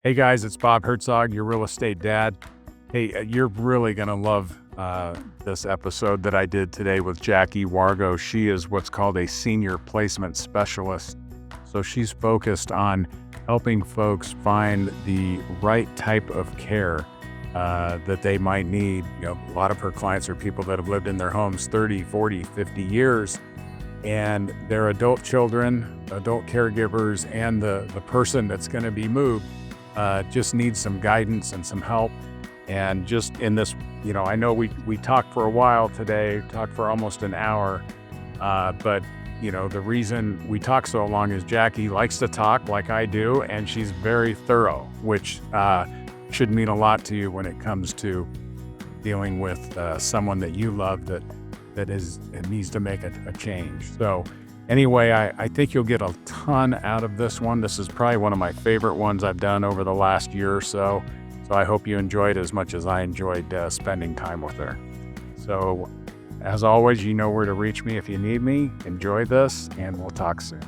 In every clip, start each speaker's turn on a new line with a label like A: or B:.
A: Hey guys, it's Bob Hertzog, your real estate dad. Hey, you're really going to love this episode that I did today with Jackie Wargo. She is what's called a senior placement specialist. So she's focused on helping folks find the right type of care that they might need. A lot of her clients are people that have lived in their homes 30, 40, 50 years, and their adult children, adult caregivers, and the person that's going to be moved just needs some guidance and some help. And just in this, I know we talked for a while today, talked for almost an hour, but the reason we talk so long is Jackie likes to talk like I do, and she's very thorough, which should mean a lot to you when it comes to dealing with someone that you love that needs to make a change. So anyway, I think you'll get a ton out of this one. This is probably one of my favorite ones I've done over the last year or so. So I hope you enjoyed as much as I enjoyed spending time with her. So as always, you know where to reach me if you need me. Enjoy this, and we'll talk soon.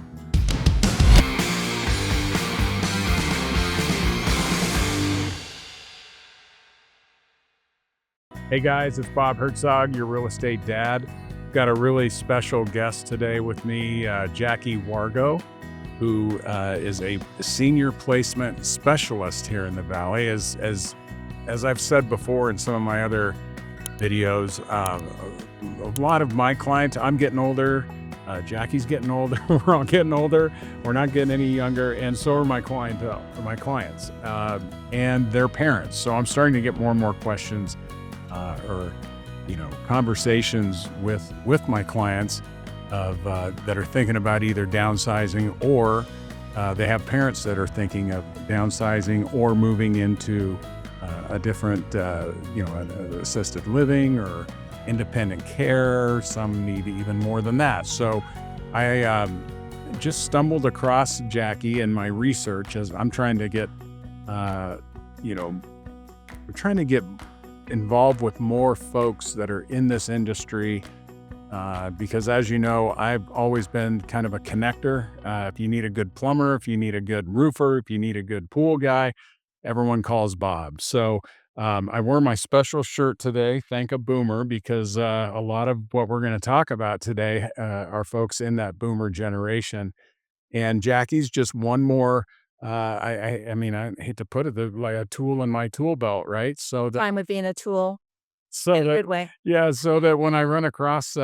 A: Hey guys, it's Bob Hertzog, your real estate dad. Got a really special guest today with me, Jackie Wargo, who is a senior placement specialist here in the Valley. As I've said before in some of my other videos, a lot of my clients, I'm getting older, Jackie's getting older, we're all getting older, we're not getting any younger, and so are my clientele, my clients, and their parents. So I'm starting to get more and more questions or conversations with my clients of that are thinking about either downsizing, or they have parents that are thinking of downsizing or moving into a different, assisted living or independent care. Some need even more than that. So I just stumbled across Jackie in my research as I'm trying to get, we're trying to get involved with more folks that are in this industry, because as you know, I've always been kind of a connector. If you need a good plumber, if you need a good roofer, if you need a good pool guy, everyone calls Bob. So I wore my special shirt today, thank a boomer, because a lot of what we're going to talk about today are folks in that boomer generation. And Jackie's just one more, I mean, I hate to put it, like a tool in my tool belt, right?
B: Fine with being a tool
A: So
B: in a
A: that,
B: good way.
A: yeah, so that when I run across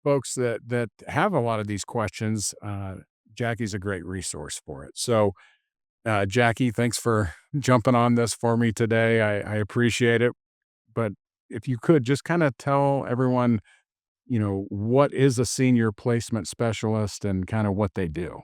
A: folks that have a lot of these questions, Jackie's a great resource for it. So, Jackie, thanks for jumping on this for me today. I appreciate it. But if you could just kind of tell everyone, what is a senior placement specialist and kind of what they do.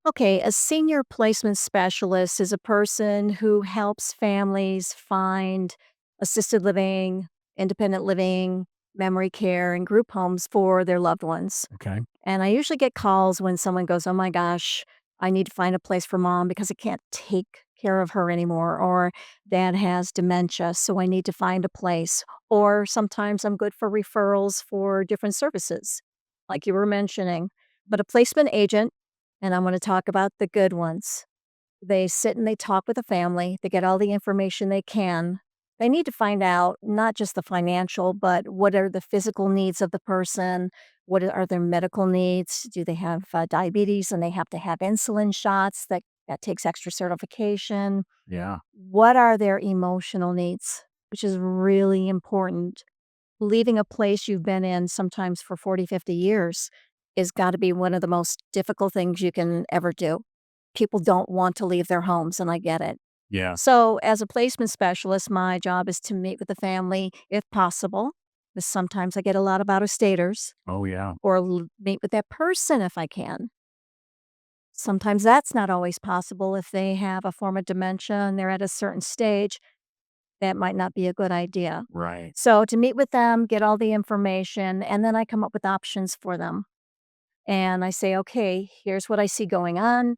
B: Okay, a senior placement specialist is a person who helps families find assisted living, independent living, memory care, and group homes for their loved ones.
A: Okay.
B: And I usually get calls when someone goes, "Oh my gosh, I need to find a place for mom because I can't take care of her anymore," or "Dad has dementia, so I need to find a place." Or sometimes I'm good for referrals for different services, like you were mentioning. But a placement agent, and I'm going to talk about the good ones. They sit and they talk with the family. They get all the information they can. They need to find out not just the financial, but what are the physical needs of the person? What are their medical needs? Do they have diabetes and they have to have insulin shots? That takes extra certification.
A: Yeah.
B: What are their emotional needs? Which is really important. Leaving a place you've been in sometimes for 40, 50 years is got to be one of the most difficult things you can ever do. People don't want to leave their homes, and I get it.
A: Yeah.
B: So, as a placement specialist, my job is to meet with the family if possible, because sometimes I get a lot of out of staters,
A: Oh, yeah.
B: or meet with that person if I can. Sometimes that's not always possible if they have a form of dementia and they're at a certain stage. That might not be a good idea.
A: Right.
B: So, to meet with them, get all the information, and then I come up with options for them. And I say, okay, here's what I see going on.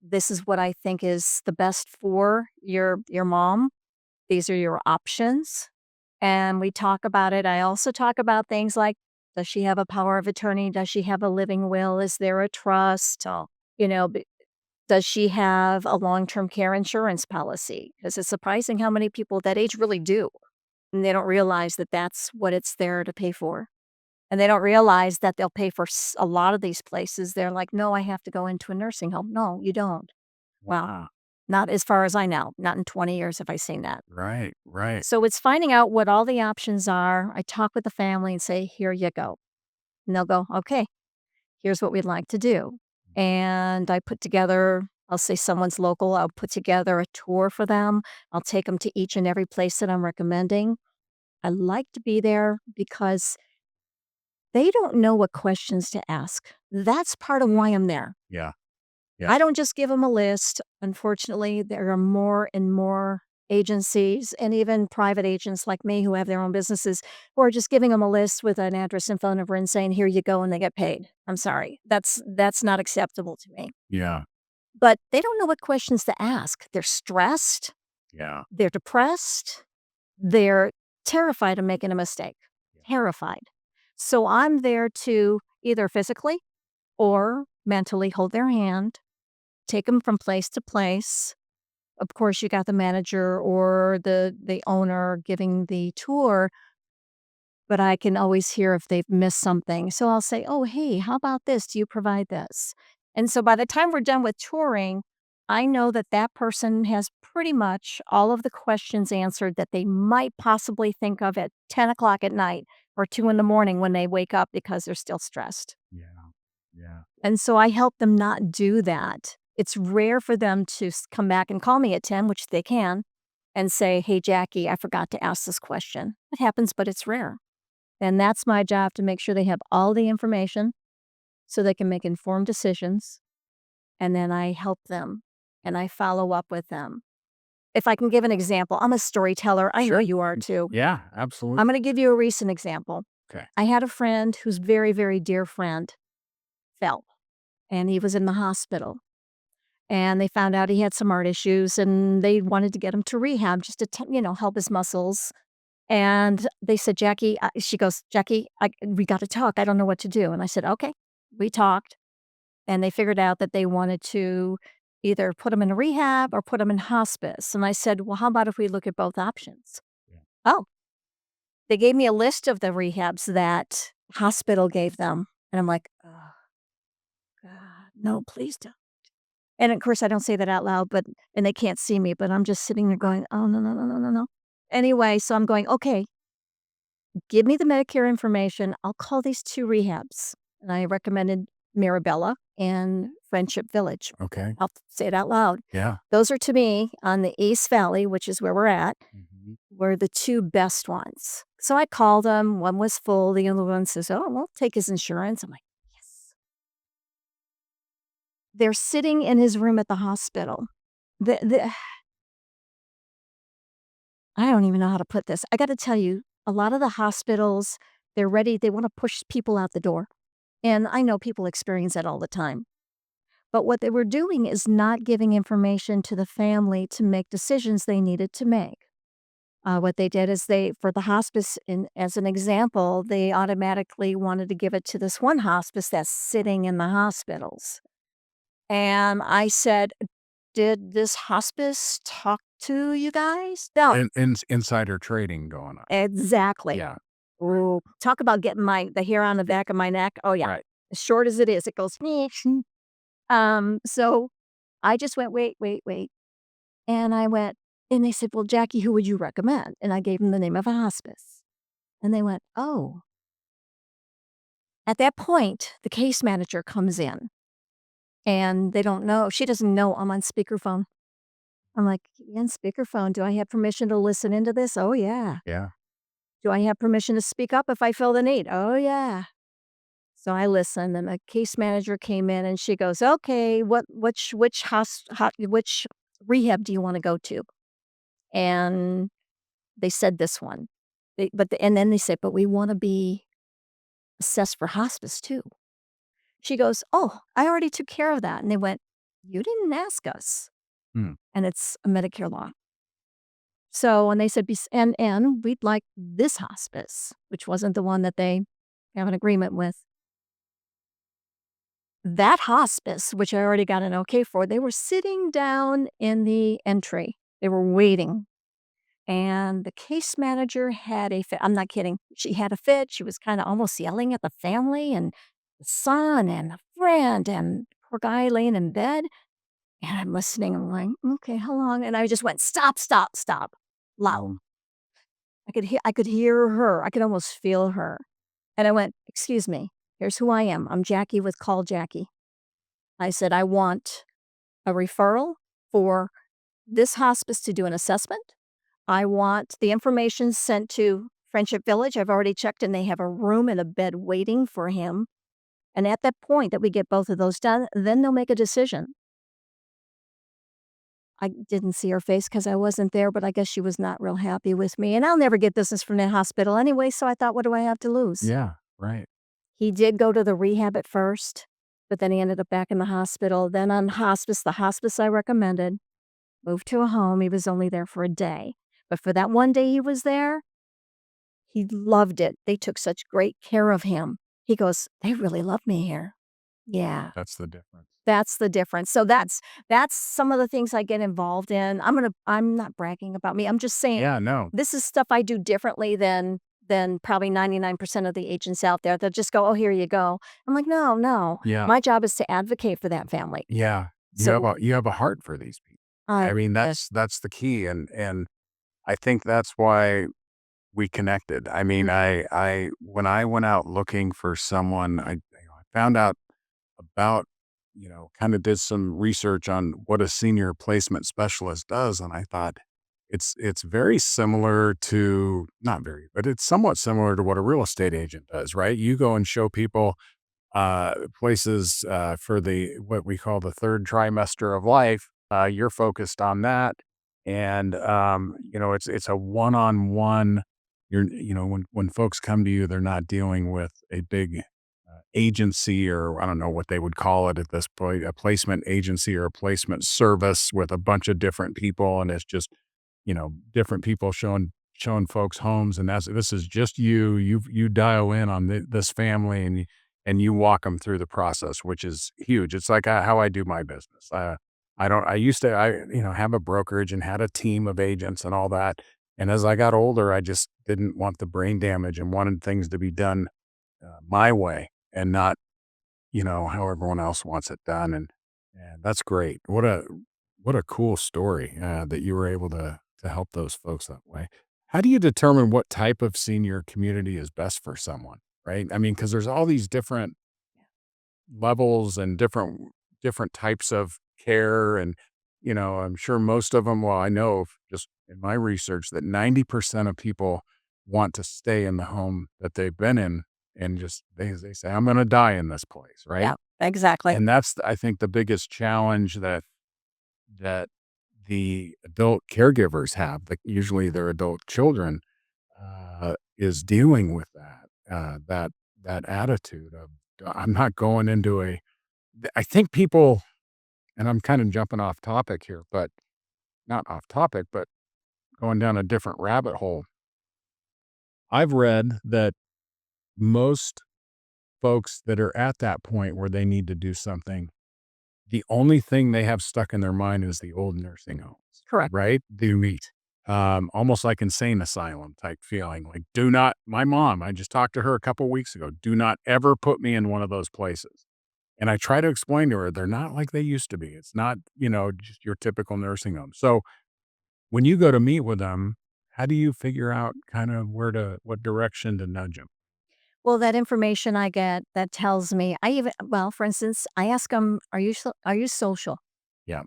B: This is what I think is the best for your mom. These are your options. And we talk about it. I also talk about things like, does she have a power of attorney? Does she have a living will? Is there a trust? You know, Does she have a long-term care insurance policy? Because it's surprising how many people that age really do, and they don't realize that that's what it's there to pay for. And they don't realize that they'll pay for a lot of these places. They're like, no, I have to go into a nursing home. No, you don't. Well,
A: Wow.
B: not as far as I know. Not in 20 years have I seen that.
A: Right, right.
B: So it's finding out what all the options are. I talk with the family and say, here you go. And they'll go, okay, here's what we'd like to do. And I put together, I'll say someone's local, I'll put together a tour for them. I'll take them to each and every place that I'm recommending. I like to be there because they don't know what questions to ask. That's part of why I'm there.
A: Yeah, yeah,
B: I don't just give them a list. Unfortunately, there are more and more agencies and even private agents like me who have their own businesses who are just giving them a list with an address and phone number and saying, "Here you go," and they get paid. I'm sorry. That's not acceptable to me.
A: yeah,
B: But they don't know what questions to ask. They're stressed,
A: yeah.
B: they're depressed, they're terrified of making a mistake. Terrified. So I'm there to either physically or mentally hold their hand, take them from place to place. Of course, you got the manager or the owner giving the tour, but I can always hear if they've missed something. So I'll say, "Oh, hey, how about this? Do you provide this?" And so by the time we're done with touring, I know that that person has pretty much all of the questions answered that they might possibly think of at 10 o'clock at night or 2 in the morning when they wake up because they're still stressed.
A: Yeah, yeah.
B: And so I help them not do that. It's rare for them to come back and call me at 10, which they can, and say, "Hey, Jackie, I forgot to ask this question." It happens, but it's rare. And that's my job to make sure they have all the information so they can make informed decisions. And then I help them and I follow up with them. If I can give an example, I'm a storyteller. I know
A: Sure.
B: you are too.
A: Yeah, absolutely.
B: I'm going to give you a recent example.
A: Okay.
B: I had a friend whose very, very dear friend fell and he was in the hospital. And they found out he had some heart issues and they wanted to get him to rehab just to, help his muscles. And they said, "Jackie," she goes, "Jackie, we got to talk. I don't know what to do." And I said, "Okay." We talked and they figured out that they wanted to either put him in a rehab or put him in hospice. And I said, "Well, how about if we look at both options?"
A: Yeah.
B: Oh, they gave me a list of the rehabs that hospital gave them. And I'm like, "Oh, God, no, please don't." And of course, I don't say that out loud, but and they can't see me, but I'm just sitting there going, "Oh, no, no, no, no, no, no." Anyway, so I'm going, "Okay, give me the Medicare information. I'll call these 2 rehabs." And I recommended Mirabella and Friendship Village.
A: Okay.
B: I'll say it out loud.
A: Yeah.
B: Those are to me on the East Valley, which is where we're at,
A: Mhm.
B: were the 2 best ones. So I called them. One was full. The other one says, "Oh, we'll take his insurance." I'm like, "Yes." They're sitting in his room at the hospital. The I don't even know how to put this. I gotta tell you, a lot of the hospitals, they wanna push people out the door, and I know people experience that all the time. But what they were doing is not giving information to the family to make decisions they needed to make. What they did is for the hospice, as an example, they automatically wanted to give it to this one hospice that's sitting in the hospitals. And I said, "Did this hospice talk to you guys?" No.
A: And insider trading going on.
B: Exactly.
A: Yeah.
B: Ooh, talk about getting the hair on the back of my neck. Oh, yeah.
A: Right.
B: As short as it is, it goes, "Meh." So I just went, "Wait, wait, wait." And I went and they said, "Well, Jackie, who would you recommend?" And I gave them the name of a hospice. And they went, "Oh." At that point, the case manager comes in and they don't know. She doesn't know I'm on speakerphone. I'm like, "You on speakerphone? Do I have permission to listen into this?" "Oh, yeah."
A: Yeah.
B: "Do I have permission to speak up if I feel the need?" "Oh, yeah." So I listened, and the case manager came in, and she goes, "Okay, which rehab do you wanna go to?" And they said this one. And then they said, "But we wanna be assessed for hospice too." She goes, "Oh, I already took care of that." And they went, "You didn't ask us."
A: Hmm.
B: And it's a Medicare law. So when they said, "And we'd like this hospice," which wasn't the one that they have an agreement with. That hospice, which I already got an okay for, they were sitting down in the entry. They were waiting, and the case manager had a fit. I'm not kidding. She had a fit. She was kinda almost yelling at the family and the son and a friend and poor guy laying in bed, and I'm listening. I'm like, "Okay, how long?" And I just went, "Stop, stop, stop," loud. I could hear her. I could almost feel her. And I went, "Excuse me. Here's who I am. I'm Jackie with Call Jackie." I said, "I want a referral for this hospice to do an assessment. I want the information sent to Friendship Village. I've already checked, and they have a room and a bed waiting for him. And at that point that we get both of those done, then they'll make a decision." I didn't see her face because I wasn't there, but I guess she was not real happy with me, and I'll never get business from that hospital anyway, so I thought, "What do I have to lose?"
A: Yeah, right.
B: He did go to the rehab at first, but then he ended up back in the hospital, then on hospice, the hospice I recommended, moved to a home. He was only there for a day, but for that one day he was there, he loved it. They took such great care of him. He goes, "They really love me here." Yeah.
A: That's the difference.
B: That's the difference. So that's some of the things I get involved in. I'm not bragging about me. I'm just saying
A: Yeah, no.
B: this is stuff I do differently than probably 99% of the agents out there. They'll just go, "Oh, here you go." I'm like, "No, no.
A: Yeah.
B: My job is to advocate for that family."
A: Yeah.
B: So
A: You have a heart for these people.
B: I
A: I mean,
B: uh,
A: that's the key, and I think that's why we connected. I mean, I when I went out looking for someone, I found out about, kinda did some research on what a senior placement specialist does, and I thought it's very similar to not very, but it's somewhat similar to what a real estate agent does, right? You go and show people places for the what we call the third trimester of life. You're focused on that, and it's a one-on-one. When folks come to you, they're not dealing with a big agency, or I don't know what they would call it at this point, a placement agency or a placement service with a bunch of different people, and it's just different people showing folks homes, and this is just you dial in on this family, and you walk them through the process, which is huge. It's like how I do my business. I used to have a brokerage and had a team of agents and all that, and as I got older, I just didn't want the brain damage and wanted things to be done my way and not how everyone else wants it done, and that's great. What a cool story, that you were able to help those folks that way. How do you determine what type of senior community is best for someone, right? I mean, because there's all these different levels and different types of care, and, I'm sure most of them. Well, I know just in my research that 90% of people want to stay in the home that they've been in, and just they say, "I'm gonna die in this place," right?
B: yeah, exactly.
A: And that's, I think, the biggest challenge that the adult caregivers have, like, usually their adult children, is dealing with that attitude of, I'm not going into a I think people, and I'm kind of jumping off topic here, but not off topic, but going down a different rabbit hole. I've read that most folks that are at that point where they need to do something, the only thing they have stuck in their mind is the old nursing homes,
B: Correct.
A: right? Do meet. Almost like insane asylum type feeling. Like, do not, my mom, I just talked to her a couple weeks ago, do not ever put me in one of those places. And I try to explain to her, they're not like they used to be. It's not, just your typical nursing home. So when you go to meet with them, how do you figure out kind of what direction to nudge them?
B: Well, that information I get that tells me well, for instance, I ask them, are you social?"
A: Yeah.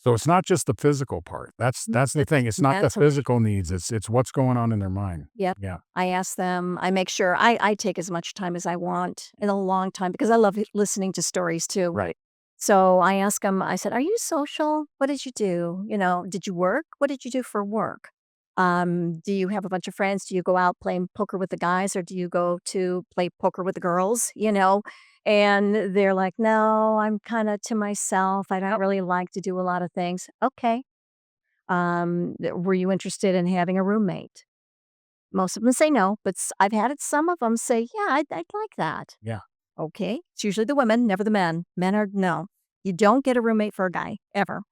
A: So it's not just the physical part. That's the
B: It's
A: thing. It's not the
B: mentally.
A: physical needs. It's what's going on in their mind.
B: Yep.
A: Yeah.
B: I ask them, I make sure I take as much time as I want in a long time because I love listening to stories too.
A: Right.
B: So I ask them, I said, "Are you social? What did you do? Did you work? What did you do for work? Do you have a bunch of friends? Do you go out playing poker with the guys or do you go to play poker with the girls?" And they're like, "No, I'm kind of to myself. I don't really like to do a lot of things." Okay. Were you interested in having a roommate? Most of them say no, but I've had some of them say, "Yeah, I'd like that."
A: Yeah.
B: Okay. It's usually the women, never the men. Men are no. You don't get a roommate for a guy ever.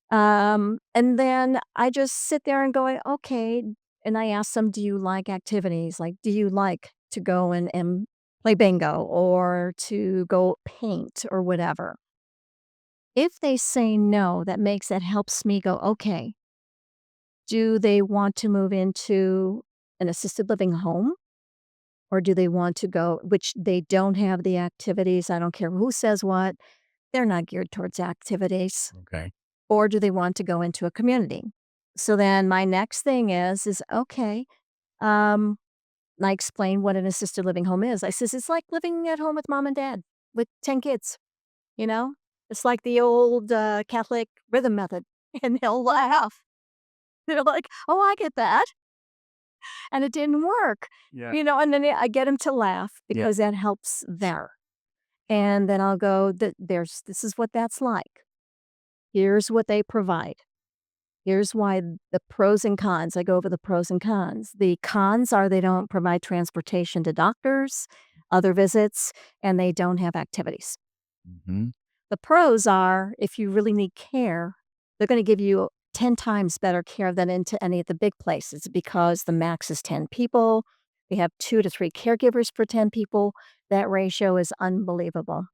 B: And then I just sit there and go, okay. And I ask them, do you like activities? Like, do you like to go and play bingo or to go paint or whatever? If they say no, that helps me go, okay, do they want to move into an assisted living home? Or do they want to go, which they don't have the activities? I don't care who says what, they're not geared towards activities.
A: Okay.
B: Or do they want to go into a community? So then my next thing is okay, um, I explain what an assisted living home is. I says, "It's like living at home with mom and dad with 10 kids, you know? It's like the old, Catholic rhythm method." And they'll laugh. They're like, "Oh, I get that." And it didn't work,
A: Yeah.
B: and then I get them to laugh
A: Yeah.
B: because that helps there. And then I'll go, This is what that's like. Here's what they provide. Here's why the pros and cons." I go over the pros and cons. The cons are they don't provide transportation to doctors, other visits, and they don't have activities.
A: Mhm.
B: The pros are if you really need care, they're going to give you 10 times better care than into any of the big places because the max is 10 people. We have 2 to 3 caregivers for 10 people. That ratio is unbelievable.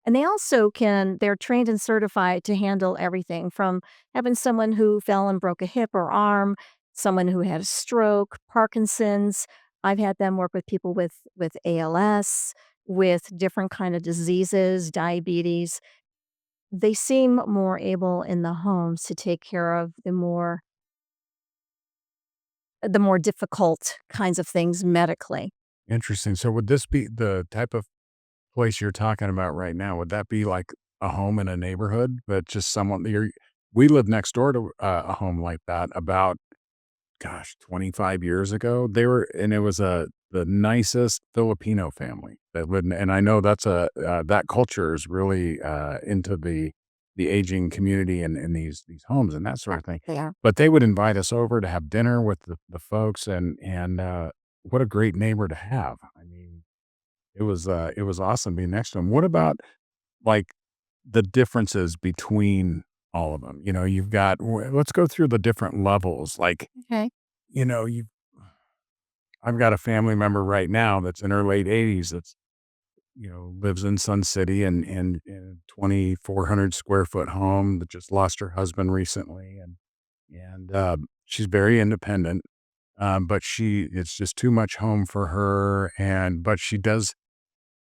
B: And they're trained and certified to handle everything from having someone who fell and broke a hip or arm, someone who had a stroke, Parkinson's. I've had them work with people with ALS, with different kind of diseases, diabetes. They seem more able in the homes to take care of the more difficult kinds of things medically.
A: Interesting. So would this be the type of place you're talking about right now? Would that be like a home in a neighborhood that just someone you're we lived next door to a home like that about, gosh, 25 years ago. It was the nicest Filipino family that lived and I know that culture is really, into the aging community and these homes and that sort
B: Yeah,
A: of thing.
B: they are.
A: But they would invite us over to have dinner with the folks what a great neighbor to have. I mean, it was awesome being next to him. What about, like, the differences between all of them? You know, you've got let's go through the different levels, like,
B: Okay.
A: you know, you I've got a family member right now that's in her late 80s that's, lives in Sun City and in a 2,400 square foot home that just lost her husband recently, and she's very independent, but it's just too much home for her, but she does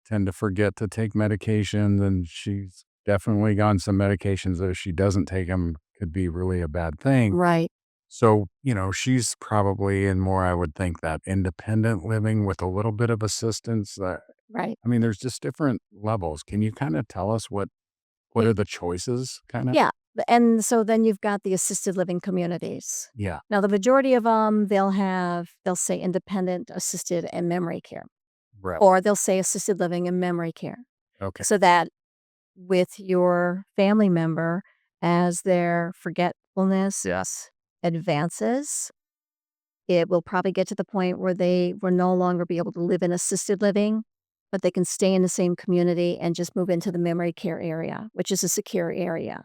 A: tend to forget to take medications, and she's definitely on some medications that if she doesn't take them could be really a bad thing.
B: Right,
A: So, she's probably in more, I would think, that independent living with a little bit of assistance.
B: right.
A: I mean, there's just different levels. Can you kind of tell us what
B: Y
A: are the choices kind of?
B: Yeah, and so then you've got the assisted living communities.
A: Yeah.
B: Now the majority of them, they'll say independent, assisted, and memory care,
A: Right.
B: or they'll say assisted living and memory care,
A: Okay.
B: so that with your family member, as their forgetfulness
A: Yeah.
B: advances, it will probably get to the point where they will no longer be able to live in assisted living, but they can stay in the same community and just move into the memory care area, which is a secure area.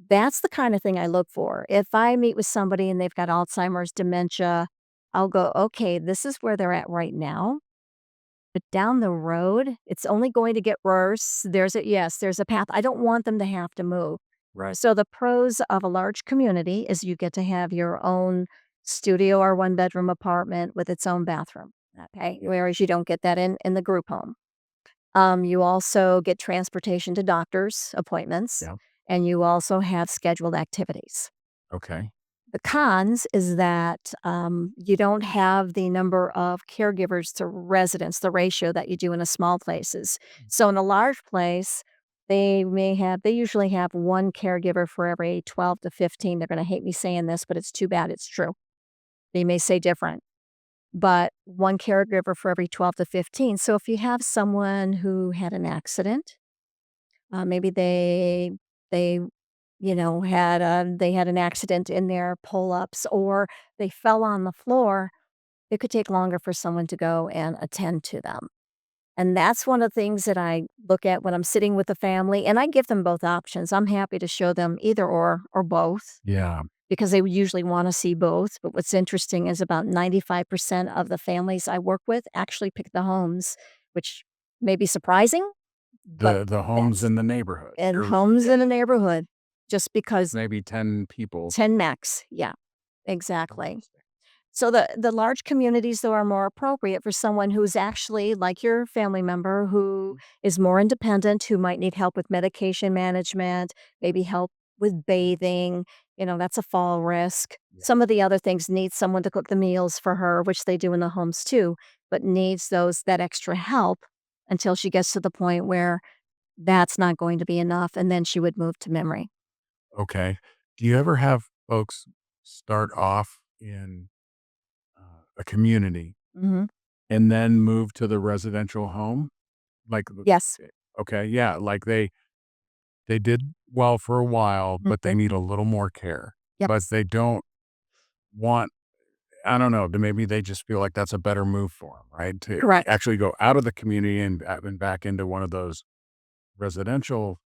B: That's the kind of thing I look for. If I meet with somebody and they've got Alzheimer's, dementia, I'll go, okay, this is where they're at right now. But down the road, it's only going to get worse. There's a path. I don't want them to have to move.
A: Right.
B: So the pros of a large community is you get to have your own studio or one bedroom apartment with its own bathroom. Okay.
A: Yeah.
B: Whereas you don't get that in the group home. You also get transportation to doctor's appointments,
A: Yeah.
B: and you also have scheduled activities.
A: Okay.
B: The cons is that you don't have the number of caregivers to residents, the ratio that you do in a small places. So in a large place, they usually have one caregiver for every 12 to 15. They're going to hate me saying this, but it's too bad it's true. They may say different, but one caregiver for every 12 to 15. So if you have someone who had an accident, maybe they they had an accident in their pull-ups or they fell on the floor, it could take longer for someone to go and attend to them. And that's one of the things that I look at when I'm sitting with the family, and I give them both options. I'm happy to show them either or both
A: Yeah.
B: because they would usually wanna see both. But what's interesting is about 95% of the families I work with actually pick the homes, which may be surprising, but
A: The homes
B: that's
A: in the neighborhood.
B: and
A: Or
B: homes in a neighborhood just because
A: maybe 10 people.
B: 10 max. Yeah, exactly.
A: Interesting.
B: So the large communities, though, are more appropriate for someone who's actually like your family member who is more independent, who might need help with medication management, maybe help with bathing, that's a fall risk.
A: Yeah.
B: Some of the other things need someone to cook the meals for her, which they do in the homes too, but needs that extra help until she gets to the point where that's not going to be enough, and then she would move to memory.
A: Okay. Do you ever have folks start off in a community
B: Mhm.
A: and then move to the residential home? Like,
B: Yes.
A: okay, yeah, like they did well for a while, but they
B: Mhm.
A: need a little more care.
B: Yep.
A: But they don't want, I don't know, maybe they just feel like that's a better move for them, right? To
B: Correct.
A: actually go out of the community and back into one of those residential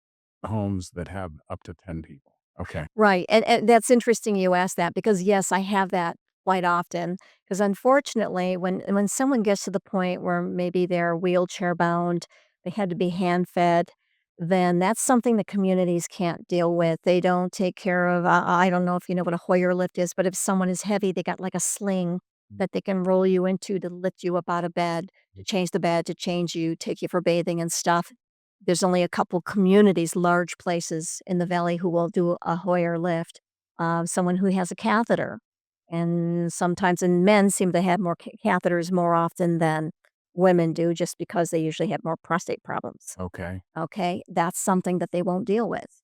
A: homes that have up to 10 people. Okay.
B: Right, and that's interesting you asked that because, yes, I have that quite often. Because unfortunately, when someone gets to the point where maybe they're wheelchair bound, they had to be hand-fed, then that's something the communities can't deal with. They don't take care of I don't know if you know what a Hoyer lift is, but if someone is heavy, they got like a sling that they can roll you into to lift you up out of bed, to change the bed, to change you, take you for bathing and stuff. There's only a couple communities, large places in the valley who will do a Hoyer lift. Someone who has a catheter, and sometimes and men seem to have more catheters more often than women do just because they usually have more prostate problems,
A: Okay.
B: okay? That's something that they won't deal with.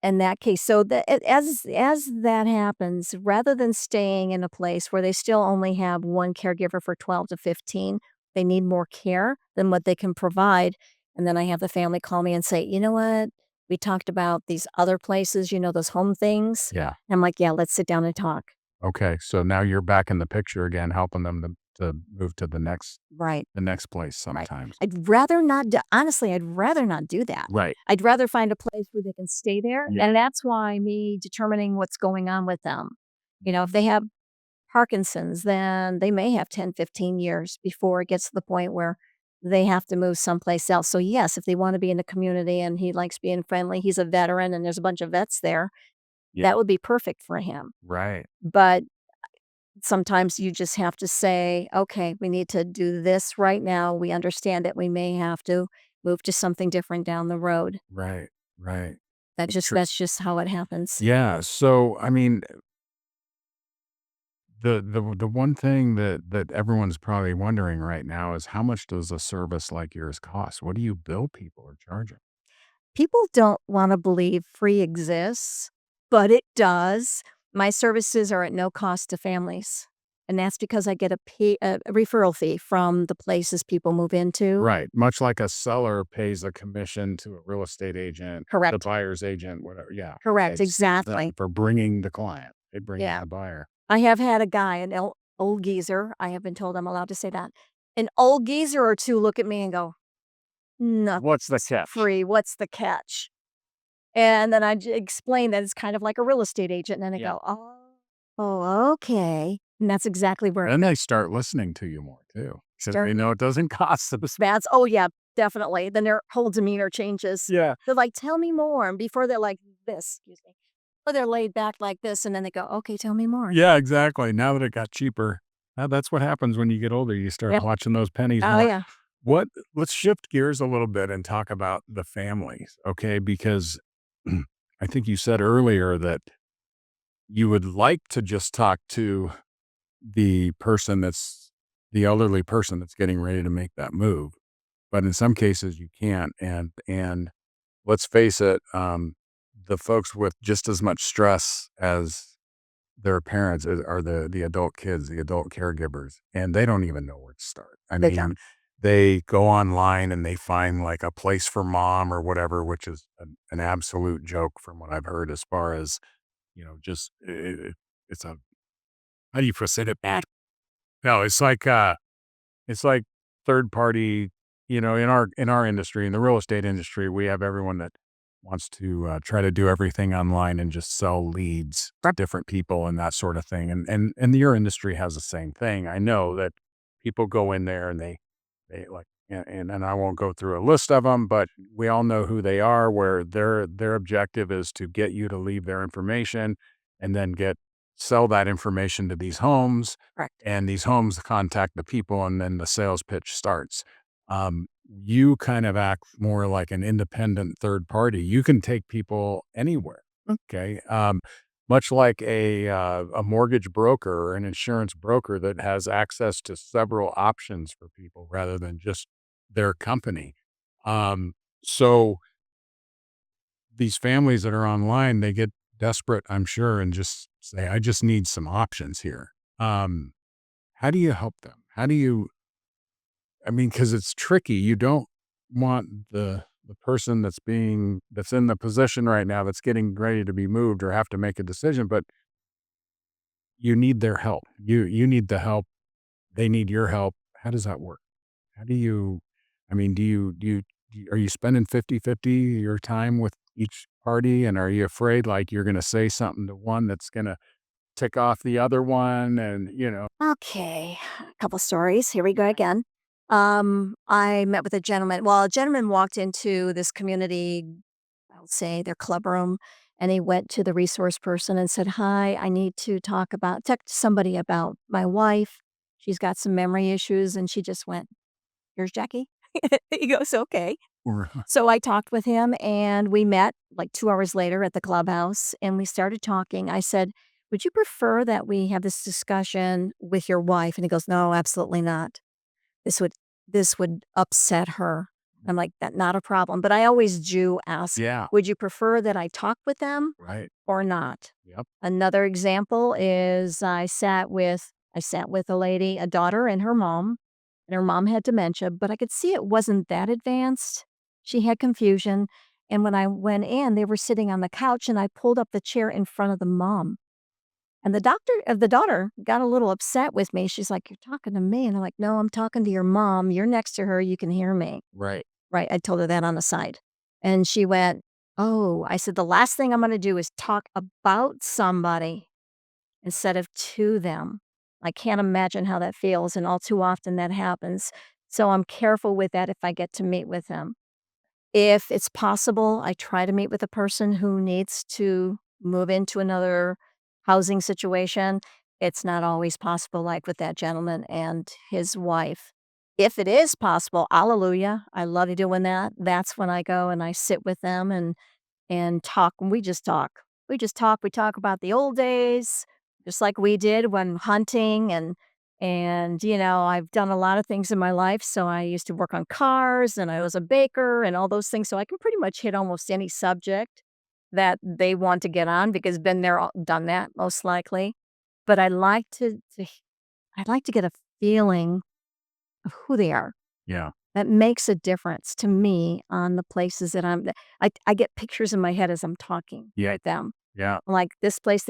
B: In that case, so as that happens, rather than staying in a place where they still only have 1 caregiver for 12 to 15, they need more care than what they can provide, and then I have the family call me and say, "You know what? We talked about these other places, those home things."
A: Yeah.
B: I'm like, "Yeah, let's sit down and talk."
A: Okay. So now you're back in the picture again, helping them to move to
B: Right,
A: the next place
B: right.
A: sometimes.
B: I'd rather not do honestly, I'd rather not do that.
A: Right.
B: I'd rather find a place where they can stay there,
A: Yeah.
B: and that's why me determining what's going on with them. If they have Parkinson's, then they may have 10, 15 years before it gets to the point where they have to move someplace else. So, yes, if they want to be in the community and he likes being friendly, he's a veteran and there's a bunch of vets there,
A: Yeah.
B: that would be perfect for him.
A: Right.
B: But sometimes you just have to say, okay, we need to do this right now. We understand that we may have to move to something different down the road.
A: Right. Right.
B: That's just how it happens.
A: Yeah. So, I mean, the one thing that everyone's probably wondering right now is how much does a service like yours cost? What do you bill people or charge them?
B: People don't wanna believe free exists, but it does. My services are at no cost to families, and that's because I get a referral fee from the places people move into.
A: Right. Much like a seller pays a commission to a real estate agent, the
B: Correct.
A: buyer's agent, whatever. Yeah.
B: Correct,
A: It's them
B: exactly.
A: for bringing the client. They bring in
B: Yeah.
A: the buyer.
B: I have had a guy, an old geezer, I have been told I'm allowed to say that. An old geezer or 2 look at me and go, "Nothing's
A: What's the catch?
B: free, what's the catch?" And then I explain that it's kind of like a real estate agent, and then they
A: Yeah.
B: go, "Oh, okay." And that's exactly where
A: And they start listening to you more too, because
B: start
A: they know it doesn't cost them.
B: That's oh, yeah, definitely. Then their whole demeanor changes.
A: Yeah.
B: They're like, "Tell me more," and before they're like this, excuse me, or they're laid back like this, and then they go, "Okay, tell me more."
A: Yeah, exactly. Now that it got cheaper, that's what happens when you get older. You start
B: Yep.
A: watching those pennies
B: Oh,
A: more.
B: yeah.
A: What Let's shift gears a little bit and talk about the families, okay? Because I think you said earlier that you would like to just talk to the person that's the elderly person that's getting ready to make that move, but in some cases you can't. And let's face it, the folks with just as much stress as their parents are the adult kids, the adult caregivers, and they don't even know where to start. I
B: They
A: mean,
B: don't.
A: they go online and they find like a place for mom or whatever, which is an absolute joke from what I've heard as far as, just it's a, how do you say it? Bad. No, it's like third party. in our industry, in the real estate industry, we have everyone that wants to try to do everything online and just sell leads to different people and that sort of thing. And your industry has the same thing. I know that people go in there and they like, and I won't go through a list of them, but we all know who they are, where their objective is to get you to leave their information and then sell that information to these homes,
B: Correct.
A: and these homes contact the people, and then the sales pitch starts. You kind of act more like an independent third party. You can take people anywhere. Okay. Much like a mortgage broker or an insurance broker that has access to several options for people rather than just their company. So these families that are online, they get desperate, I'm sure, and just say, I just need some options here. Um, how do you help them? I mean, because it's tricky. You don't want the person that's in the position right now that's getting ready to be moved or have to make a decision, but you need their help. You need the help. They need your help. How does that work? How do you I mean, are you spending 50-50 your time with each party, and are you afraid, like, you're gonna say something to one that's gonna tick off the other one and.
B: Okay, a couple stories. Here we go again. I met with a gentleman. Well, a gentleman walked into this community, I'll say their club room, and he went to the resource person and said, "Hi, I need to talk to somebody about my wife. She's got some memory issues." And she just went, "Here's Jackie." He goes, "Okay."
A: Or
B: So I talked with him and we met like 2 hours later at the clubhouse and we started talking. I said, "Would you prefer that we have this discussion with your wife?" And he goes, "No, absolutely not. This would this would upset her." I'm like, "That not a problem." But I always do ask,
A: Yeah,
B: "Would you prefer that I talk with them
A: right.
B: or not?"
A: Yep.
B: Another example is I sat with a lady, a daughter and her mom, and her mom had dementia, but I could see it wasn't that advanced. She had confusion, and when I went in, they were sitting on the couch, and I pulled up the chair in front of the mom. And the daughter got a little upset with me. She's like, "You're talking to me." And I'm like, "No, I'm talking to your mom. You're next to her. You can hear me."
A: Right.
B: Right. I told her that on the side. And she went, "Oh," I said, "The last thing I'm going to do is talk about somebody instead of to them." I can't imagine how that feels. And all too often that happens. So I'm careful with that if I get to meet with them. If it's possible, I try to meet with a person who needs to move into another housing situation. It's not always possible, like with that gentleman and his wife. If it is possible, hallelujah, I love doing that. That's when I go and I sit with them and talk. And we just talk. We just talk. We talk about the old days, just like we did when hunting I've done a lot of things in my life. So I used to work on cars and I was a baker and all those things. So I can pretty much hit almost any subject that they want to get on because been there, done that most likely. But I'd like to get a feeling of who they are.
A: Yeah.
B: That makes a difference to me on the places that I get pictures in my head as I'm talking
A: Yeah.
B: with them.
A: Yeah.
B: Like this place,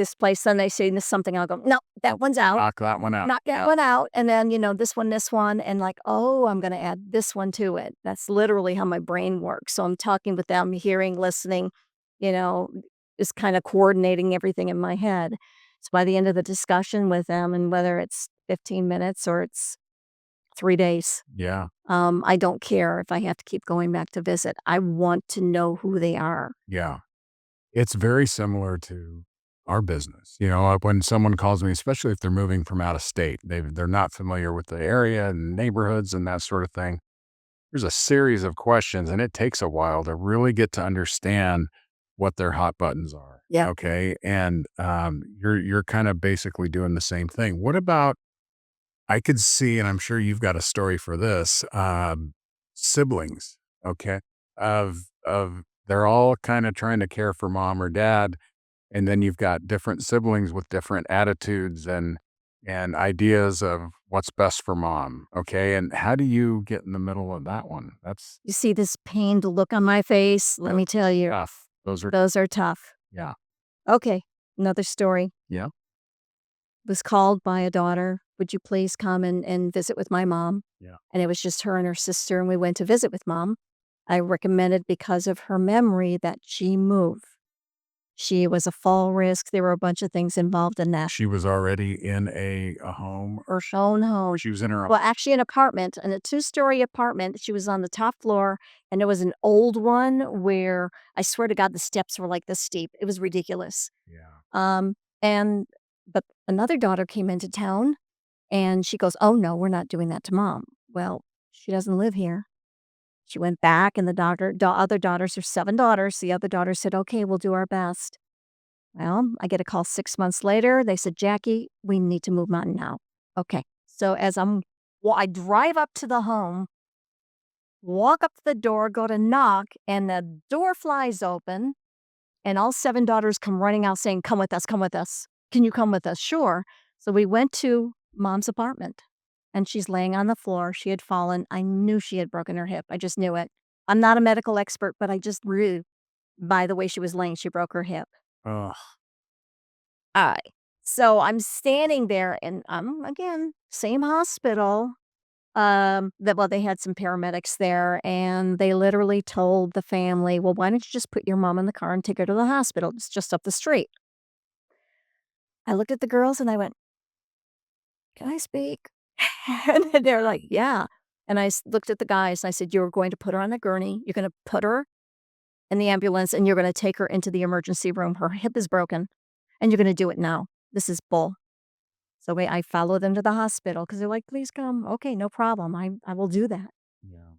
B: then they say this something, I'll go, "No, that one's out.
A: Knock that one out.
B: Knock that
A: Yeah.
B: one out." And then, this one, and like, "Oh, I'm gonna add this one to it." That's literally how my brain works. So I'm talking with them, hearing, listening, you know, just kinda coordinating everything in my head. So by the end of the discussion with them, and whether it's 15 minutes or it's 3 days,
A: Yeah.
B: I don't care if I have to keep going back to visit. I want to know who they are.
A: Yeah. It's very similar to our business. When someone calls me, especially if they're moving from out of state, they're not familiar with the area and neighborhoods and that sort of thing. There's a series of questions, and it takes a while to really get to understand what their hot buttons are.
B: Yeah.
A: Okay, and you're kind of basically doing the same thing. What about? I could see, and I'm sure you've got a story for this. Siblings, okay, of they're all kind of trying to care for mom or dad, and then you've got different siblings with different attitudes and ideas of what's best for mom, okay? And how do you get in the middle of that one? That's
B: You see this pained look on my face? Let me tell you,
A: tough. Those are
B: those are tough.
A: yeah.
B: Okay, another story.
A: Yeah.
B: was called by a daughter, "Would you please come and visit with my mom?"
A: Yeah.
B: And it was just her and her sister, and we went to visit with mom. I recommended because of her memory that she move. She was a fall risk, there were a bunch of things involved in that.
A: She was already in a home, or
B: Her own home.
A: she was in her own.
B: Well, actually an apartment, and a two-story apartment. She was on the top floor, and it was an old one where I swear to God the steps were like this steep. It was ridiculous.
A: Yeah.
B: Um, and but another daughter came into town, and she goes, "Oh, no, we're not doing that to mom." Well, she doesn't live here. She went back, and the other daughters, there's 7 daughters, the other daughter said, "Okay, we'll do our best." Well, I get a call 6 months later. They said, "Jackie, we need to move on now." Okay. So I drive up to the home, walk up to the door, go to knock, and the door flies open, and all 7 daughters come running out saying, "Come with us, come with us. Can you come with us?" "Sure." So we went to mom's apartment, and she's laying on the floor. She had fallen. I knew she had broken her hip. I just knew it. I'm not a medical expert, but I just knew by the way she was laying, she broke her hip.
A: Oh,
B: I So I'm standing there and again, same hospital. They had some paramedics there and they literally told the family, "Well, why don't you just put your mom in the car and take her to the hospital? It's just up the street." I looked at the girls and I went, "Can I speak?" And then they're like, "Yeah." And looked at the guys and I said, "You're going to put her on a gurney. You're going to put her in the ambulance and you're going to take her into the emergency room. Her hip is broken and you're going to do it now. This is bull." So I follow them to the hospital because 'cause they're like, "Please come." "Okay, no problem. I will do that."
A: yeah.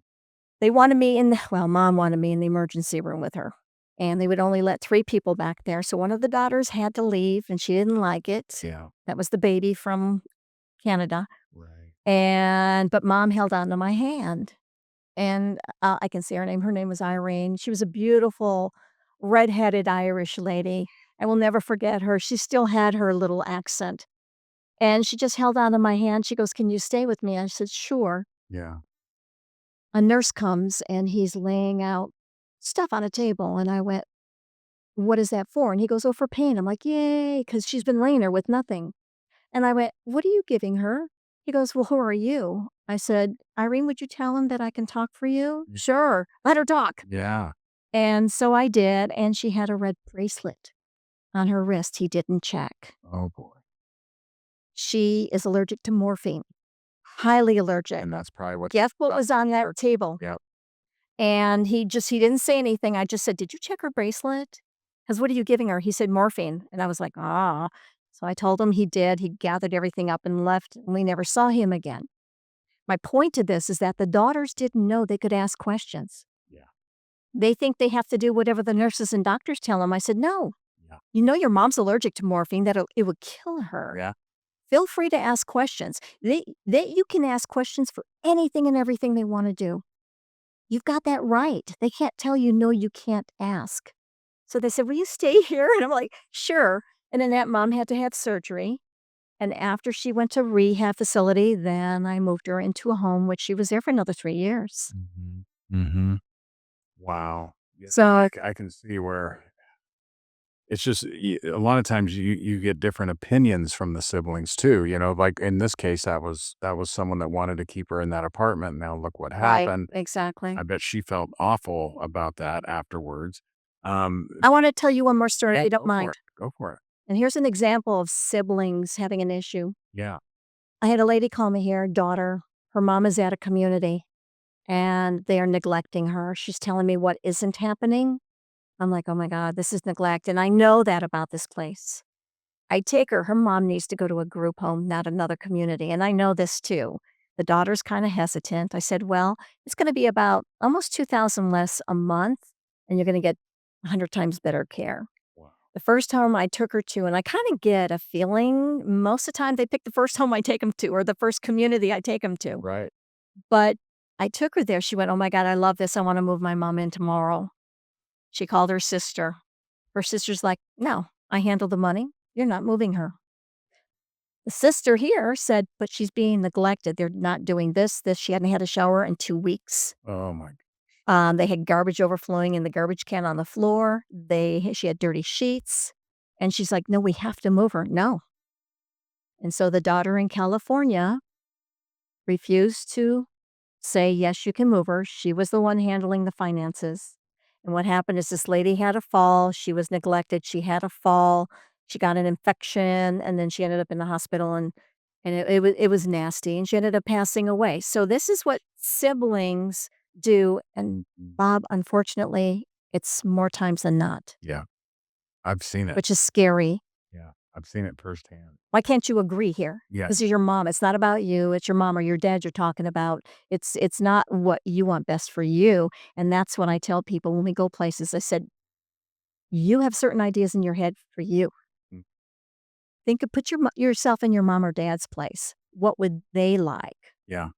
B: They wanted me in the well, mom wanted me in the emergency room with her, and they would only let 3 people back there, so one of the daughters had to leave, and she didn't like it.
A: Yeah.
B: That was the baby from Canada,
A: Right.
B: but mom held on to my hand, and, I can say her name was Irene. She was a beautiful redheaded Irish lady. I will never forget her. She still had her little accent. And she just held on to my hand. She goes, "Can you stay with me?" I said, "Sure."
A: Yeah.
B: A nurse comes and he's laying out stuff on a table. And I went, "What is that for?" And he goes, "Oh, for pain." I'm like, "Yay," because she's been laying there with nothing. And I went, "What are you giving her?" He goes, "Well, who are you?" I said, "Irene, would you tell him that I can talk for you?" "Sure, let her talk."
A: Yeah.
B: And so I did. And she had a red bracelet on her wrist. He didn't check.
A: Oh boy.
B: She is allergic to morphine, highly allergic.
A: And that's probably what.
B: Guess what was on that table?
A: Yep.
B: And he didn't say anything. I just said, "Did you check her bracelet? Because what are you giving her?" He said, "Morphine." And I was like, "Ah." So I told him he did. He gathered everything up and left, and we never saw him again. My point to this is that the daughters didn't know they could ask questions.
A: Yeah.
B: They think they have to do whatever the nurses and doctors tell them. I said, "No.
A: Yeah.
B: You know your mom's allergic to morphine, that it would kill her.
A: Yeah.
B: Feel free to ask questions." You can ask questions for anything and everything they wanna do. You've got that right. They can't tell you, "No, you can't ask." So they said, "Will you stay here?" And I'm like, "Sure." And then that mom had to have surgery, and after she went to rehab facility, then I moved her into a home, which she was there for another 3 years.
A: Mhm. Mhm. Wow. Yeah.
B: So
A: I can see where it's just a lot of times you get different opinions from the siblings too. Like in this case, that was someone that wanted to keep her in that apartment. Now look what
B: right,
A: happened.
B: exactly.
A: I bet she felt awful about that afterwards. Um,
B: I wanna tell you one more story, if
A: yeah,
B: you don't
A: go for
B: mind.
A: it. Go for it.
B: And here's an example of siblings having an issue.
A: Yeah.
B: I had a lady call me here, daughter. Her mom is at a community, and they are neglecting her. She's telling me what isn't happening. I'm like, "Oh my god, this is neglect," and I know that about this place. I take her. Her mom needs to go to a group home, not another community, and I know this too. The daughter's kinda hesitant. I said, "Well, it's gonna be about almost 2,000 less a month, and you're gonna get 100 times better care."
A: Wow.
B: The first home I took her to, and I kinda get a feeling most of the time they pick the first home I take them to or the first community I take them to.
A: Right.
B: But I took her there. She went, "Oh my god, I love this. I wanna move my mom in tomorrow." She called her sister. Her sister's like, "No, I handle the money. You're not moving her." The sister here said, "But she's being neglected. They're not doing this. She hadn't had a shower in 2 weeks.
A: Oh my.
B: They had garbage overflowing in the garbage can on the floor. She had dirty sheets." And she's like, "No, we have to move her." "No." And so the daughter in California refused to say, yes, you can move her. She was the one handling the finances. And what happened is this lady had a fall. She was neglected. She had a fall. She got an infection and then she ended up in the hospital and it was nasty and she ended up passing away. So this is what siblings do. And Bob, unfortunately, it's more times than not,
A: Yeah, I've seen it.
B: which is scary.
A: Yeah, I've seen it firsthand.
B: Why can't you agree here?
A: Yeah,
B: This is your mom. It's not about you. It's your mom or your dad you're talking about. It's not what you want best for you. And that's what I tell people when we go places. I said, you have certain ideas in your head for you.
A: mm,
B: Put yourself in your mom or dad's place. What would they like?
A: yeah,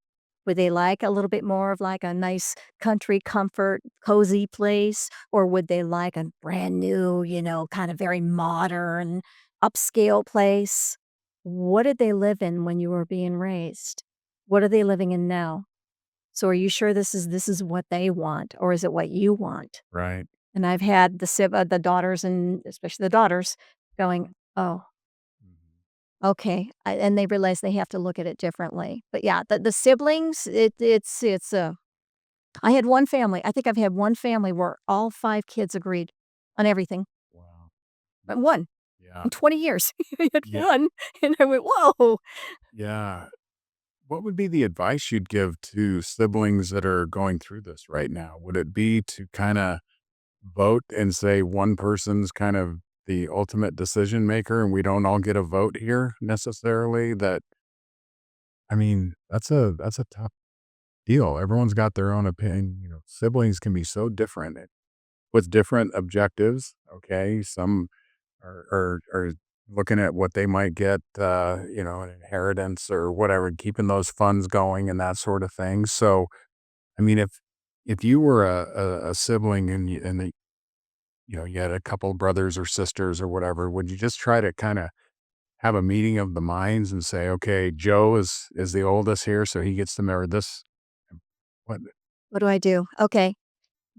B: Would they like a little bit more of like a nice country comfort, cozy place? Or would they like a brand new, kind of very modern, upscale place? What did they live in when you were being raised? What are they living in now? So are you sure this is what they want or is it what you want?
A: right.
B: And I've had the daughters and especially the daughters going, "Oh,
A: Mhm.
B: okay," and they realize they have to look at it differently. But yeah, the siblings, I had one family. I think I've had one family where all 5 kids agreed on everything.
A: Wow.
B: But one
A: Yeah,
B: in 20 years. I had
A: yeah,
B: one, and I went, "Whoa."
A: yeah. What would be the advice you'd give to siblings that are going through this right now? Would it be to kinda vote and say one person's kind of the ultimate decision maker and we don't all get a vote here necessarily? That I mean, that's a tough deal. Everyone's got their own opinion. Siblings can be so different with different objectives. Okay, some are looking at what they might get, an inheritance or whatever, keeping those funds going and that sort of thing. So, I mean, if you were a sibling and you had a couple brothers or sisters or whatever, would you just try to kind of have a meeting of the minds and say, okay, Joe is the oldest here, so he gets to marry this. What?
B: What do I do? Okay.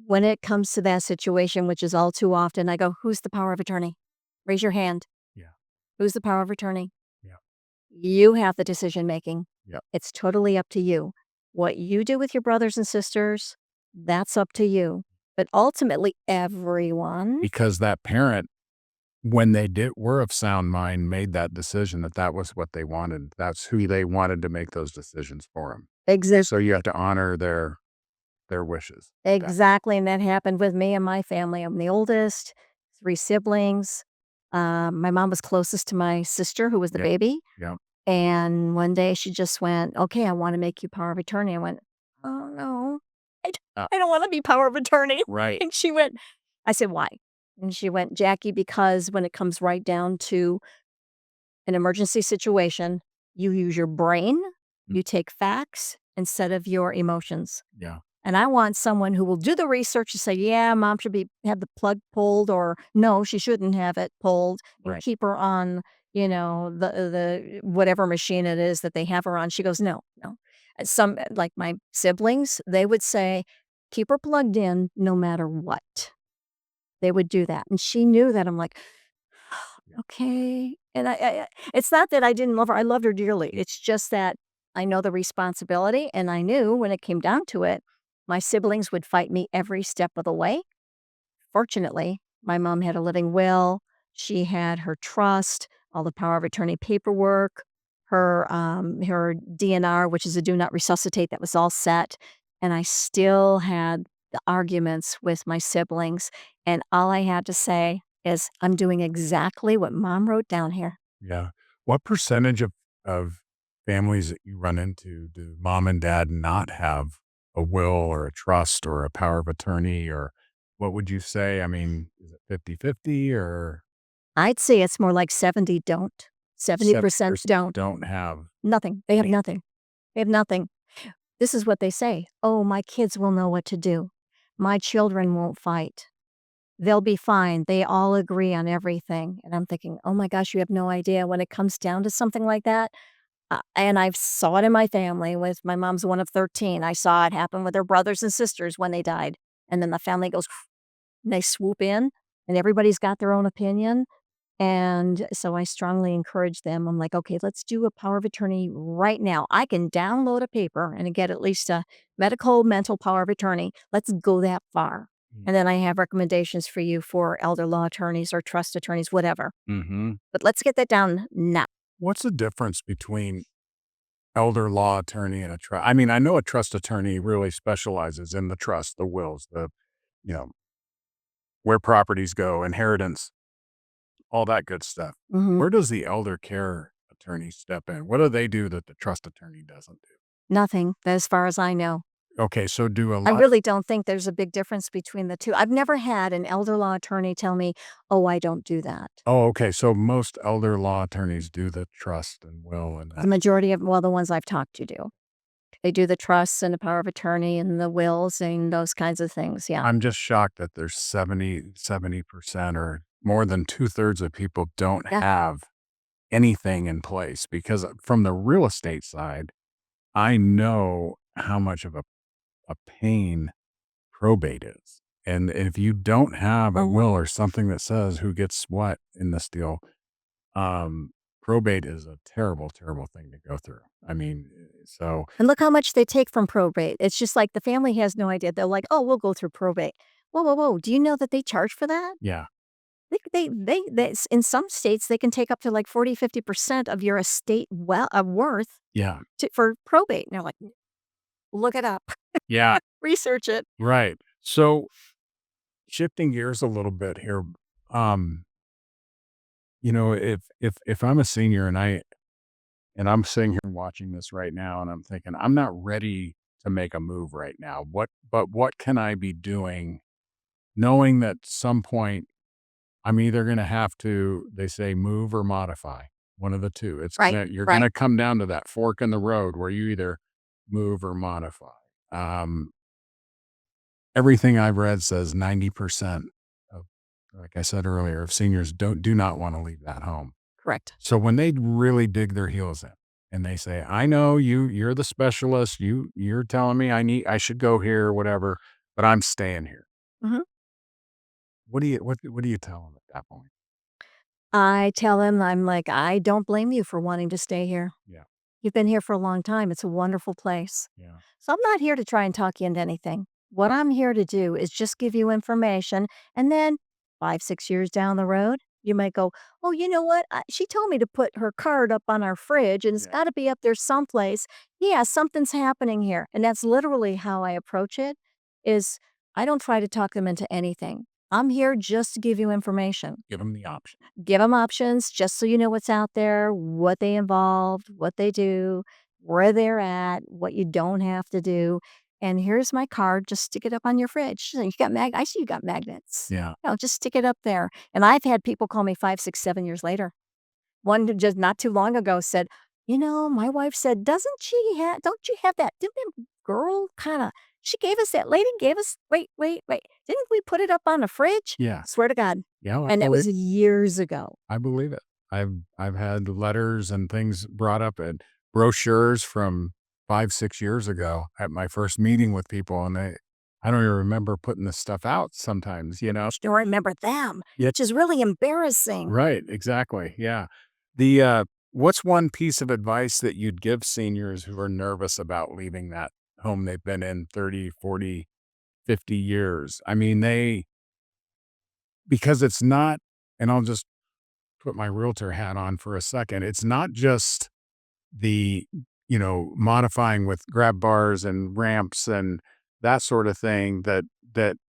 B: When it comes to that situation, which is all too often, I go, "Who's the power of attorney? Raise your hand.
A: Yeah,
B: Who's the power of attorney?"
A: yeah,
B: You have the decision making.
A: yeah.
B: It's totally up to you. What you do with your brothers and sisters, that's up to you. But ultimately, everyone
A: Because that parent, when they were of sound mind, made that decision that that was what they wanted. That's who they wanted to make those decisions for them.
B: exist
A: So you have to honor their wishes. That
B: exactly, and that happened with me and my family. I'm the oldest, 3 siblings. My mom was closest to my sister, who was the
A: yeah,
B: baby.
A: yeah,
B: And one day she just went, "Okay, I wanna make you power of attorney." I went, "Oh, no. I d
A: uh,
B: I don't wanna be power of attorney."
A: right.
B: And she went I said, "Why?" And she went, "Jackie, because when it comes right down to an emergency situation, you use your brain,
A: Mm,
B: you take facts instead of your emotions.
A: yeah,
B: And I want someone who will do the research and say, yeah, mom should have the plug pulled, or no, she shouldn't have it pulled, and
A: right.
B: keep her on, the whatever machine it is that they have her on." She goes, "No, no." Like my siblings, they would say, "Keep her plugged in no matter what." They would do that. And she knew that. I'm like,
A: Yeah,
B: okay. And it's not that I didn't love her. I loved her dearly. It's just that I know the responsibility. And I knew when it came down to it, my siblings would fight me every step of the way. Fortunately, my mom had a living will. She had her trust, all the power of attorney paperwork, her DNR, which is a do not resuscitate, that was all set. And I still had the arguments with my siblings. And all I had to say is, I'm doing exactly what mom wrote down here.
A: yeah. What percentage of families that you run into do mom and dad not have a will or a trust or a power of attorney, or what would you say? I mean, is it 50-50 or
B: I'd say it's more like 70 don't. 70%
A: 70%
B: don't.
A: don't have
B: Nothing. They have
A: any?
B: nothing. They have nothing. This is what they say. "Oh, my kids will know what to do. My children won't fight. They'll be fine. They all agree on everything." And I'm thinking, "Oh my gosh, you have no idea when it comes down to something like that." And I've saw it in my family with my mom's one of 13. I saw it happen with her brothers and sisters when they died. And then the family goes, and they swoop in, and everybody's got their own opinion. And so I strongly encourage them. I'm like, okay, let's do a power of attorney right now. I can download a paper and get at least a medical, mental power of attorney. Let's go that far. And then I have recommendations for you for elder law attorneys or trust attorneys, whatever.
A: Mm-hmm.
B: But let's get that down now.
A: What's the difference between elder law attorney and a trust? I mean, I know a trust attorney really specializes in the trust, the wills, you know, where properties go, inheritance, all that good stuff.
B: Mhm.
A: Where does the elder care attorney step in? What do they do that the trust attorney doesn't do?
B: Nothing, as far as I know.
A: Okay, so do a
B: I
A: lot.
B: really don't think there's a big difference between the 2. I've never had an elder law attorney tell me, "Oh, I don't do that."
A: Oh, okay. So most elder law attorneys do the trust and will and
B: The
A: that.
B: majority of well, the ones I've talked to do. They do the trusts and the power of attorney and the wills and those kinds of things, yeah.
A: I'm just shocked that there's 70% or more than two-thirds of people don't
B: Yeah,
A: have anything in place because from the real estate side, I know how much of a pain probate is. And if you don't have a
B: mhm.
A: will or something that says who gets what in this deal, um, probate is a terrible, terrible thing to go through. I mean, so
B: And look how much they take from probate. It's just like the family has no idea. They're like, "Oh, we'll go through probate." Whoa, whoa, whoa. Do you know that they charge for that?
A: yeah,
B: In some states, they can take up to like 40, 50% of your estate worth
A: yeah,
B: for probate. And they're like, look it up,
A: yeah,
B: research it.
A: right. So shifting gears a little bit here, um, if I'm a senior and I'm sitting here watching this right now and I'm thinking I'm not ready to make a move right now. What can I be doing knowing that some point I'm either going to have to, they say, move or modify, one of the two.
B: Right,
A: You're going
B: right.
A: to come down to that fork in the road where you either move or modify. Um, Everything I've read says 90% of, like I said earlier, of seniors do not want to leave that home.
B: Correct.
A: So when they really dig their heels in and they say, "I know you're the specialist. You're telling me I should go here or whatever, but I'm staying here."
B: Mhm.
A: What do you tell them at that point?
B: I tell them, I'm like, I don't blame you for wanting to stay here.
A: Yeah.
B: You've been here for a long time. It's a wonderful place.
A: Yeah.
B: So I'm not here to try and talk you into anything. What I'm here to do is just give you information. And then 5, 6 years down the road, you might go, oh, you know what? She told me to put her card up on our fridge and it's
A: Yeah.
B: got to be up there someplace. Yeah, something's happening here. And that's literally how I approach it is I don't try to talk them into anything. I'm here just to give you information.
A: Give them the option.
B: Give them options just so you know what's out there, what they involve, what they do, where they're at, what you don't have to do. And here's my card, just stick it up on your fridge. So you got I see you got magnets.
A: Yeah.
B: Just stick it up there. And I've had people call me 5, 6, 7 years later. One who just not too long ago said, my wife said, don't you have that? Didn't that girl she gave us that lady gave us, wait. Didn't we put it up on the fridge?
A: Yeah.
B: Swear to God.
A: Yeah,
B: And that was years ago.
A: I believe it. I've had letters and things brought up and brochures from 5, 6 years ago at my first meeting with people, and I don't even remember putting this stuff out sometimes, you know?
B: Don't remember them,
A: Yeah.
B: which is really embarrassing.
A: Right, exactly, yeah. The, what's one piece of advice that you'd give seniors who are nervous about leaving that home they've been in 30, 40, 50 years? I mean, because it's not, and I'll just put my realtor hat on for a second. It's not just the, modifying with grab bars and ramps and that sort of thing that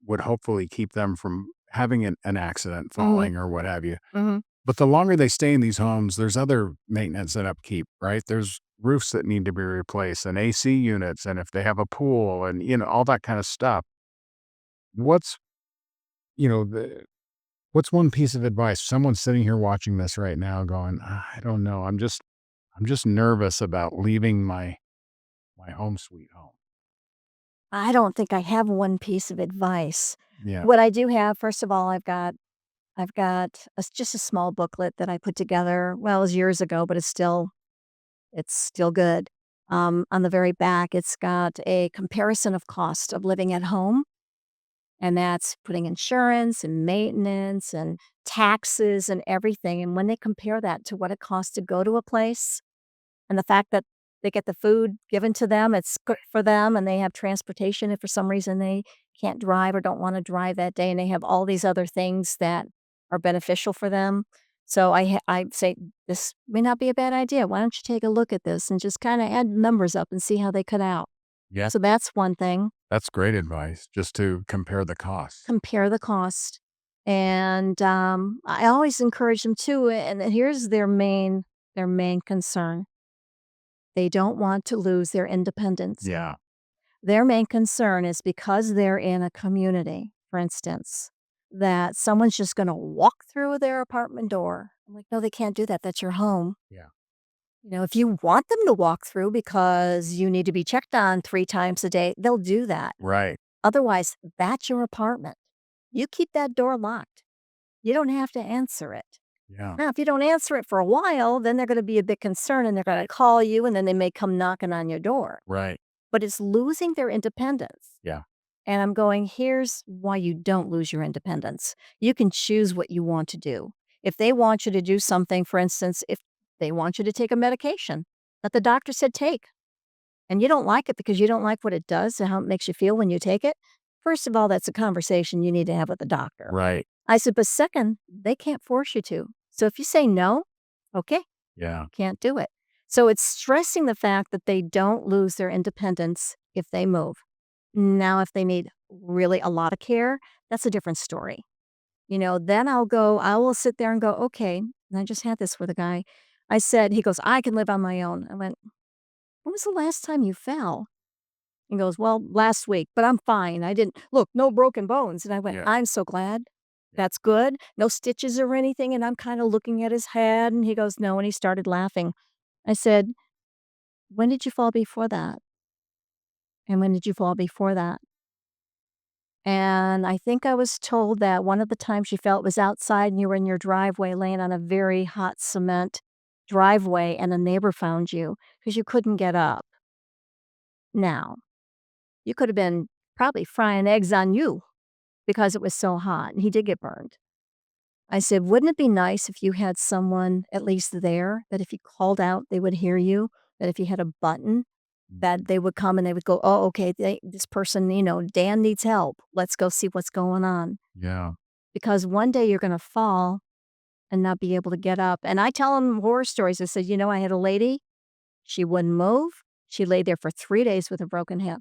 A: would hopefully keep them from having an accident,
B: Mhm,
A: falling or what have you.
B: mhm.
A: But the longer they stay in these homes, there's other maintenance and upkeep, right? There's roofs that need to be replaced and AC units, and if they have a pool and, all that kind of stuff. What's, you know, the What's one piece of advice? Someone's sitting here watching this right now going, I don't know. I'm just nervous about leaving my home sweet home."
B: I don't think I have one piece of advice.
A: Yeah.
B: What I do have, first of all, I've got just a small booklet that I put together. Well, it was years ago, but it's still good. On the very back, it's got a comparison of cost of living at home And that's putting insurance and maintenance and taxes and everything. And when they compare that to what it costs to go to a place and the fact that they get the food given to them, it's good for them, and they have transportation if for some reason they can't drive or don't wanna drive that day, and they have all these other things that are beneficial for them. So I say, "This may not be a bad idea. Why don't you take a look at this and just kinda add numbers up and see how they cut out?"
A: Yeah,
B: So that's one thing.
A: that's great advice, just to compare the costs.
B: Compare the cost. And, I always encourage them too, and here's their main concern. They don't want to lose their independence.
A: Yeah,
B: Their main concern is because they're in a community, for instance, that someone's just gonna walk through their apartment door. I'm like, "No, they can't do that. That's your home."
A: yeah.
B: If you want them to walk through because you need to be checked on 3 times a day, they'll do that.
A: Right.
B: Otherwise, that's your apartment. You keep that door locked. You don't have to answer it.
A: Yeah,
B: Now, if you don't answer it for a while, then they're gonna be a bit concerned and they're gonna call you and then they may come knocking on your door.
A: right.
B: But it's losing their independence.
A: Yeah,
B: And I'm going, here's why you don't lose your independence. You can choose what you want to do. If they want you to do something, for instance, if they want you to take a medication that the doctor said take, and you don't like it because you don't like what it does and how it makes you feel when you take it, first of all, that's a conversation you need to have with the doctor.
A: right.
B: I said, but second, they can't force you to. So if you say no, okay,
A: Yeah,
B: can't do it. So it's stressing the fact that they don't lose their independence if they move. Now, if they need really a lot of care, that's a different story. Then I will sit there and go, okay. And I just had this with a guy. I said, he goes, I can live on my own. I went, when was the last time you fell? He goes, well, last week, but I'm fine. I didn't, look, no broken bones. And I went,
A: yeah,
B: I'm so glad.
A: yeah.
B: That's good. No stitches or anything. And I'm kind of looking at his head and he goes, no. And he started laughing. I said, when did you fall before that? And when did you fall before that? And I think I was told that one of the times you felt was outside and you were in your driveway laying on a very hot cement driveway and a neighbor found you because you couldn't get up. Now, you could have been probably frying eggs on you because it was so hot and he did get burned. I said, wouldn't it be nice if you had someone at least there that if you called out, they would hear you? That if you had a button that they would come and they would go, oh, okay, this person, Dan needs help. Let's go see what's going on.
A: Yeah,
B: Because one day you're gonna fall and not be able to get up, and I tell them horror stories. I said, I had a lady, she wouldn't move. She laid there for 3 days with a broken hip,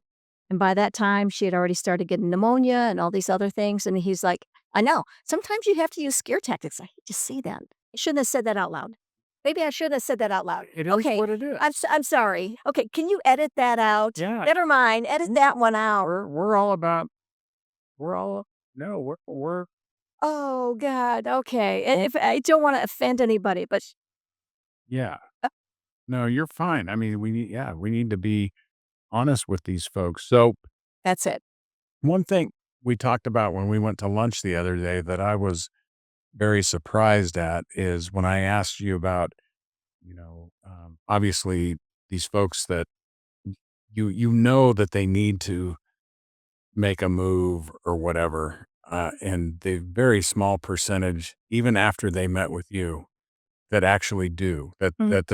B: and by that time, she had already started getting pneumonia and all these other things, and he's like, "I know. Sometimes you have to use scare tactics." I hate to say that. I shouldn't have said that out loud. Maybe I shouldn't have said that out loud.
A: it is
B: Okay,
A: what it is.
B: I'm sorry. Okay, can you edit that out?
A: Yeah,
B: Never mind, edit that one out.
A: we're all about we're all no, we're
B: Oh god, okay. If I don't wanna offend anybody, but
A: yeah. No, you're fine. I mean, we need to be honest with these folks. So,
B: that's it.
A: one thing we talked about when we went to lunch the other day that I was very surprised at is when I asked you about, obviously these folks that you know that they need to make a move or whatever, and the very small percentage, even after they met with you, that actually do.
B: Mm,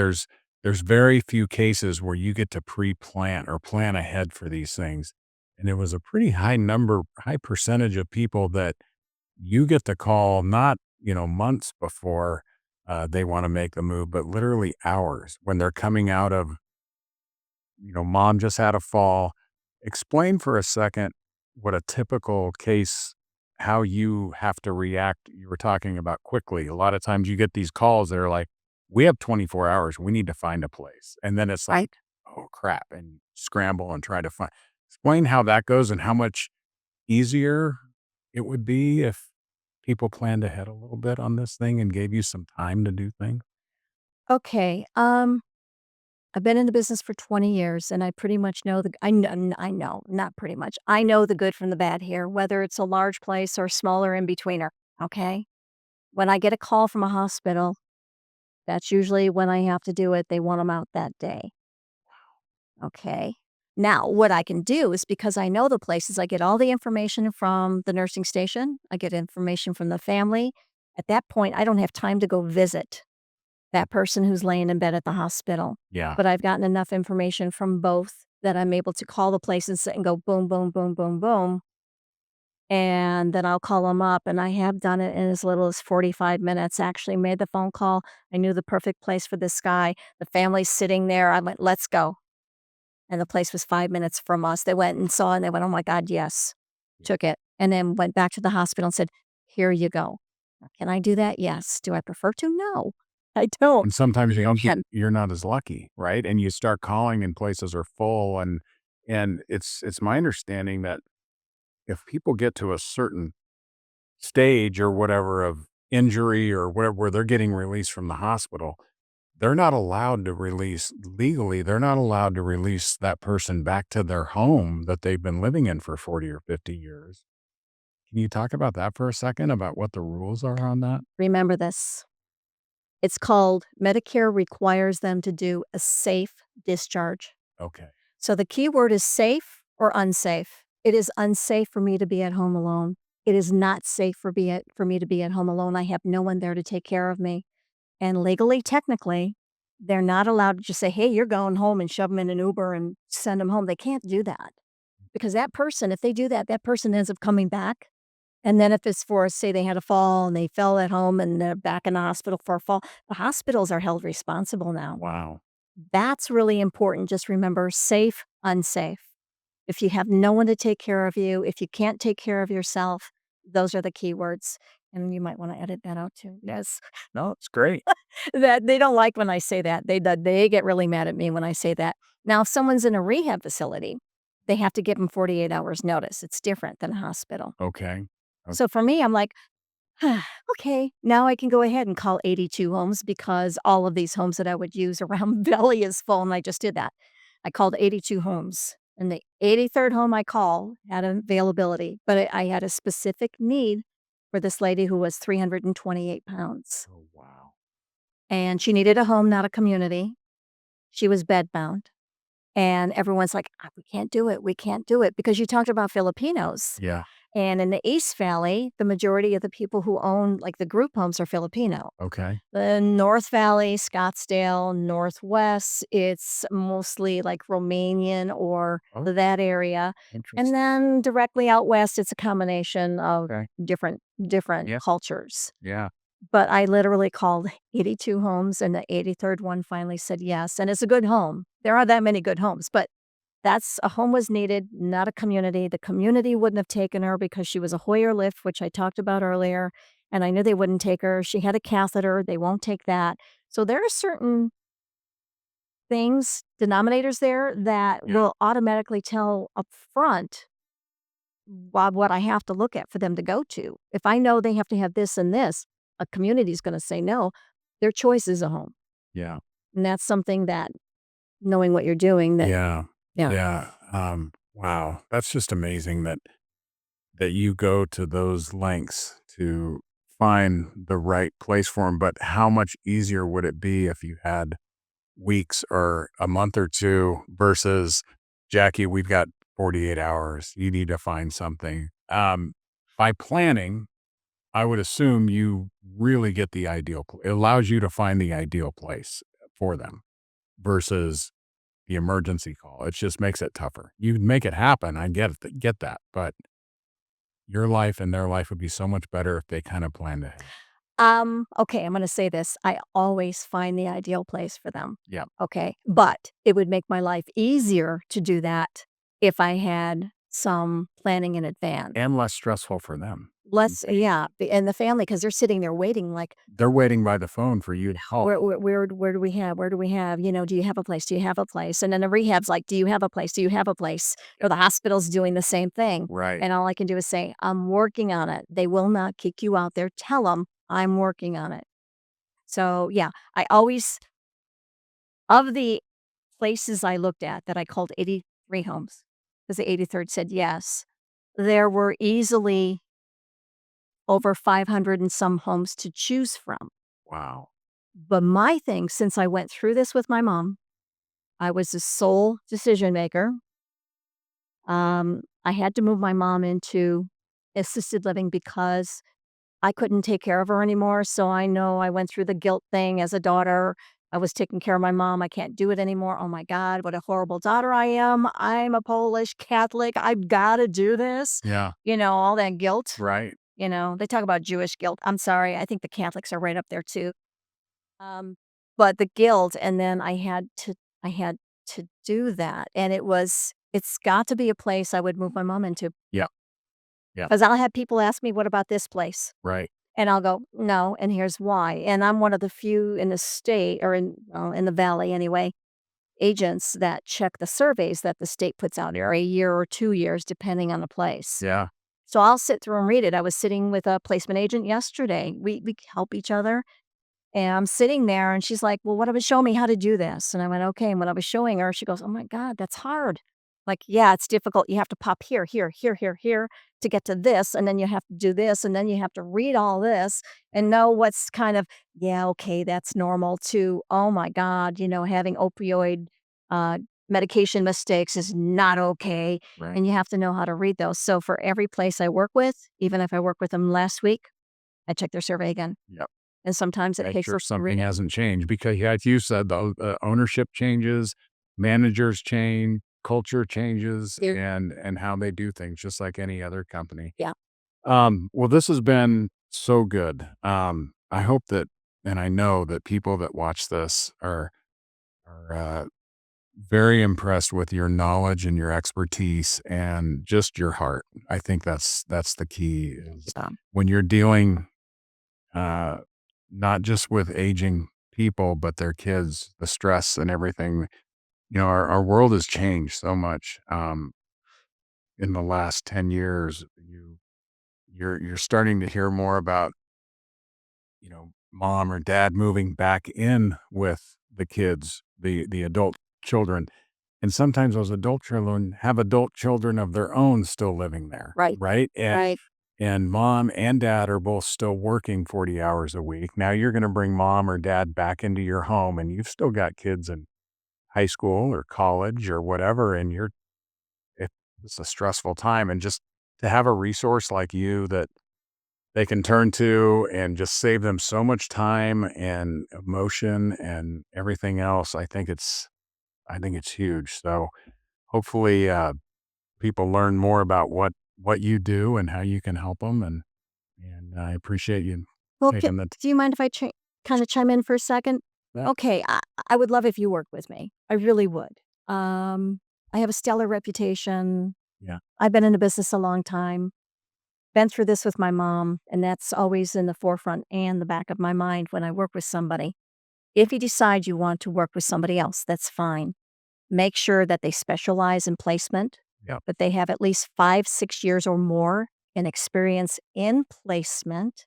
A: There's very few cases where you get to pre-plan or plan ahead for these things, and it was a pretty high percentage of people that you get the call not, months before, they wanna make the move, but literally hours when they're coming out of, mom just had a fall. Explain for a second what a typical case how you have to react. You were talking about quickly. A lot of times you get these calls that are like, "We have 24 hours. We need to find a place." And then it's like,
B: right.
A: "Oh, crap," and scramble and try to find explain how that goes and how much easier it would be if people planned ahead a little bit on this thing and gave you some time to do things?
B: Okay, I've been in the business for 20 years, and I pretty much know I know, not pretty much. I know the good from the bad here, whether it's a large place or smaller in-betweener, okay? When I get a call from a hospital, that's usually when I have to do it. They want them out that day, okay? Now, what I can do is because I know the places, I get all the information from the nursing station, I get information from the family. At that point, I don't have time to go visit that person who's laying in bed at the hospital.
A: Yeah.
B: But I've gotten enough information from both that I'm able to call the places and go boom, boom, boom, boom, boom. And then I'll call them up. And I have done it in as little as 45 minutes. Actually, made the phone call. I knew the perfect place for this guy. The family's sitting there. I went, let's go. And the place was 5 minutes from us. They went and saw and they went, "Oh my god, yes." Took it, and then went back to the hospital and said, "Here you go." Now, can I do that? Yes. Do I prefer to? No, I don't.
A: And sometimes you don't get
B: Can
A: you're not as lucky, right? And you start calling and places are full and it's my understanding that if people get to a certain stage or whatever of injury or whatever where they're getting released from the hospital, they're not allowed to release legally, they're not allowed to release that person back to their home that they've been living in for 40 or 50 years. Can you talk about that for a second about what the rules are on that?
B: remember this. It's called Medicare requires them to do a safe discharge.
A: Okay.
B: So the key word is safe or unsafe. It is unsafe for me to be at home alone. It is not safe for me to be at home alone. I have no one there to take care of me. And legally, technically, they're not allowed to just say, "Hey, you're going home," and shove them in an Uber and send them home. They can't do that because that person, if they do that, that person ends up coming back. And then if it's for, say, they had a fall and they fell at home and they're back in the hospital for a fall, the hospitals are held responsible now.
A: Wow.
B: That's really important. Just remember safe, unsafe. If you have no one to take care of you, if you can't take care of yourself, those are the key words. And you might want to edit that out too. Yes.
A: No, it's great.
B: That they don't like when I say that. They get really mad at me when I say that. Now, if someone's in a rehab facility, they have to give them 48 hours notice. It's different than a hospital.
A: Okay.
B: So for me, I'm like, okay, now I can go ahead and call 82 homes because all of these homes that I would use around Valley is full, and I just did that. I called 82 homes, and the 83rd home I called had availability, but I had a specific need for this lady who was 328 pounds,
A: Oh, wow.
B: and she needed a home, not a community. She was bedbound, and everyone's like, We can't do it. We can't do it," because you talked about Filipinos.
A: Yeah.
B: And in the East Valley, the majority of the people who own, like, the group homes are Filipino.
A: Okay.
B: The North Valley, Scottsdale, Northwest, it's mostly, like, Romanian or
A: Oh,
B: that area. And
A: interesting.
B: then directly out west, it's a combination of
A: Okay.
B: different
A: Yeah.
B: cultures.
A: Yeah.
B: But I literally called 82 homes, and the 83rd one finally said yes, and it's a good home. There aren't that many good homes, but that's a home was needed, not a community. The community wouldn't have taken her because she was a Hoyer lift, which I talked about earlier, and I knew they wouldn't take her. She had a catheter, they won't take that. So there are certain things, denominators there that
A: Yeah.
B: will automatically tell up front what I have to look at for them to go to. If I know they have to have this and this, a community is gonna say no. Their choice is a home,
A: Yeah.
B: and that's something that knowing what you're doing that
A: Yeah.
B: yeah.
A: Yeah. Wow. That's just amazing that you go to those lengths to find the right place for them. But how much easier would it be if you had weeks or a month or two versus Jackie, we've got 48 hours. You need to find something. By planning, I would assume you really get the ideal. It allows you to find the ideal place for them versus the emergency call. It just makes it tougher. You make it happen. I get that, but your life and their life would be so much better if they kind of planned ahead.
B: Okay, I'm gonna say this. I always find the ideal place for them.
A: Yeah.
B: Okay. But it would make my life easier to do that if I had some planning in advance.
A: And less stressful for them.
B: Less, yeah, and the family, because they're sitting there waiting, like,
A: They're waiting by the phone for you to help.
B: where do we have? Where do we have? Do you have a place? Do you have a place? And then the rehab's like, do you have a place? Do you have a place? Or the hospital's doing the same thing.
A: Right.
B: And all I can do is say, I'm working on it. They will not kick you out there. Tell them I'm working on it. So, yeah, I always of the places I looked at that I called 83 homes, because the 83rd said yes, there were easily over 500 and some homes to choose from.
A: Wow.
B: But my thing, since I went through this with my mom, I was the sole decision maker. I had to move my mom into assisted living because I couldn't take care of her anymore, so I know I went through the guilt thing as a daughter. I was taking care of my mom, I can't do it anymore. Oh my god, what a horrible daughter I am. I'm a Polish Catholic, I've gotta do this.
A: Yeah.
B: All that guilt.
A: Right.
B: They talk about Jewish guilt. I'm sorry, I think the Catholics are right up there too. Um, but the guilt, and then I had to do that, and it's got to be a place I would move my mom into.
A: Yeah. Yeah.
B: 'Cause I'll have people ask me, "What about this place?"
A: Right.
B: And I'll go, "No, and here's why." And I'm one of the few in the state or in the valley anyway, agents that check the surveys that the state puts out every year or 2 years depending on the place.
A: Yeah.
B: So I'll sit through and read it. I was sitting with a placement agent yesterday. We help each other. And I'm sitting there and she's like, "Well, what about show me how to do this?" And I went, "Okay." And when I was showing her, she goes, "Oh my God, that's hard." Like, yeah, it's difficult. You have to pop here, here, here, here, here to get to this. And then you have to do this. And then you have to read all this and know what's kind of, yeah, okay, that's normal to, oh my God, having opioid uh, medication mistakes is not okay.
A: Right.
B: And you have to know how to read those. So for every place I work with, even if I work with them last week, I check their survey again.
A: Yep.
B: And sometimes it
A: Make
B: takes
A: sure
B: us to read
A: something
B: it.
A: hasn't changed because, yeah, as you said, the ownership changes, managers change, culture changes,
B: There
A: and how they do things, just like any other company.
B: Yeah.
A: Well, this has been so good. I hope that, and I know that people that watch this are very impressed with your knowledge and your expertise and just your heart. I think that's the key. Is
B: Yeah.
A: when you're dealing uh, not just with aging people, but their kids, the stress and everything. Our world has changed so much in the last 10 years. You're starting to hear more about, mom or dad moving back in with the kids, the adult children. And sometimes those adult children have adult children of their own still living there,
B: Right.
A: right?
B: Right.
A: And mom and dad are both still working 40 hours a week. Now you're going to bring mom or dad back into your home and you've still got kids in high school or college or whatever. And it's a stressful time. And just to have a resource like you that they can turn to and just save them so much time and emotion and everything else. I think it's huge. So hopefully, people learn more about what you do and how you can help them. And I appreciate you
B: Well,
A: taking the
B: do you mind if I kind of chime in for a second?
A: that.
B: Okay, I would love if you worked with me. I really would. I have a stellar reputation.
A: Yeah.
B: I've been in the business a long time. Been through this with my mom, and that's always in the forefront and the back of my mind when I work with somebody. If you decide you want to work with somebody else, that's fine. Make sure that they specialize in placement,
A: Yeah.
B: that they have at least 5, 6 years or more in experience in placement.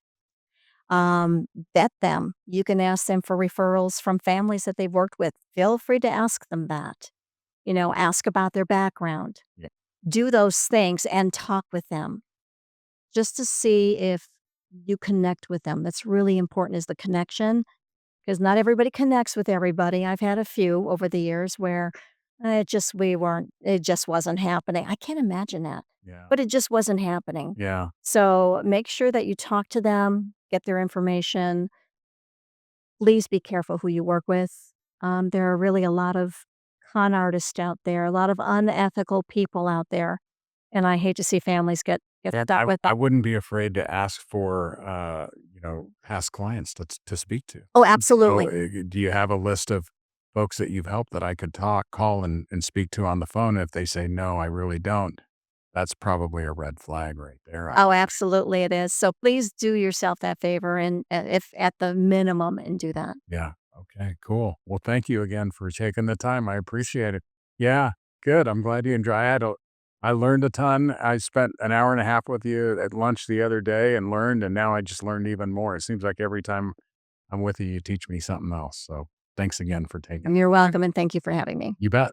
B: Vet them. You can ask them for referrals from families that they've worked with. Feel free to ask them that. Ask about their background.
A: Yeah.
B: Do those things and talk with them just to see if you connect with them. That's really important is the connection because not everybody connects with everybody. I've had a few over the years where it just wasn't happening. I can't imagine that,
A: Yeah.
B: but it just wasn't happening.
A: Yeah.
B: So make sure that you talk to them, get their information. Please be careful who you work with. There are really a lot of con artists out there, a lot of unethical people out there, and I hate to see families get stuck with
A: I
B: that.
A: wouldn't be afraid to ask for, past clients to speak to.
B: Oh,
A: So,
B: absolutely.
A: do you have a list of folks that you've helped that I could call and speak to on the phone? If they say, no, I really don't, that's probably a red flag right there.
B: Oh, absolutely it is. So please do yourself that favor and, if at the minimum, and do that.
A: Yeah. Okay, cool. Well, thank you again for taking the time. I appreciate it. Yeah, good. I'm glad you enjoy it. I learned a ton. I spent an hour and a half with you at lunch the other day and learned, and now I just learned even more. It seems like every time I'm with you, you teach me something else. So thanks again for taking.
B: You're welcome, and thank you for having me.
A: You bet.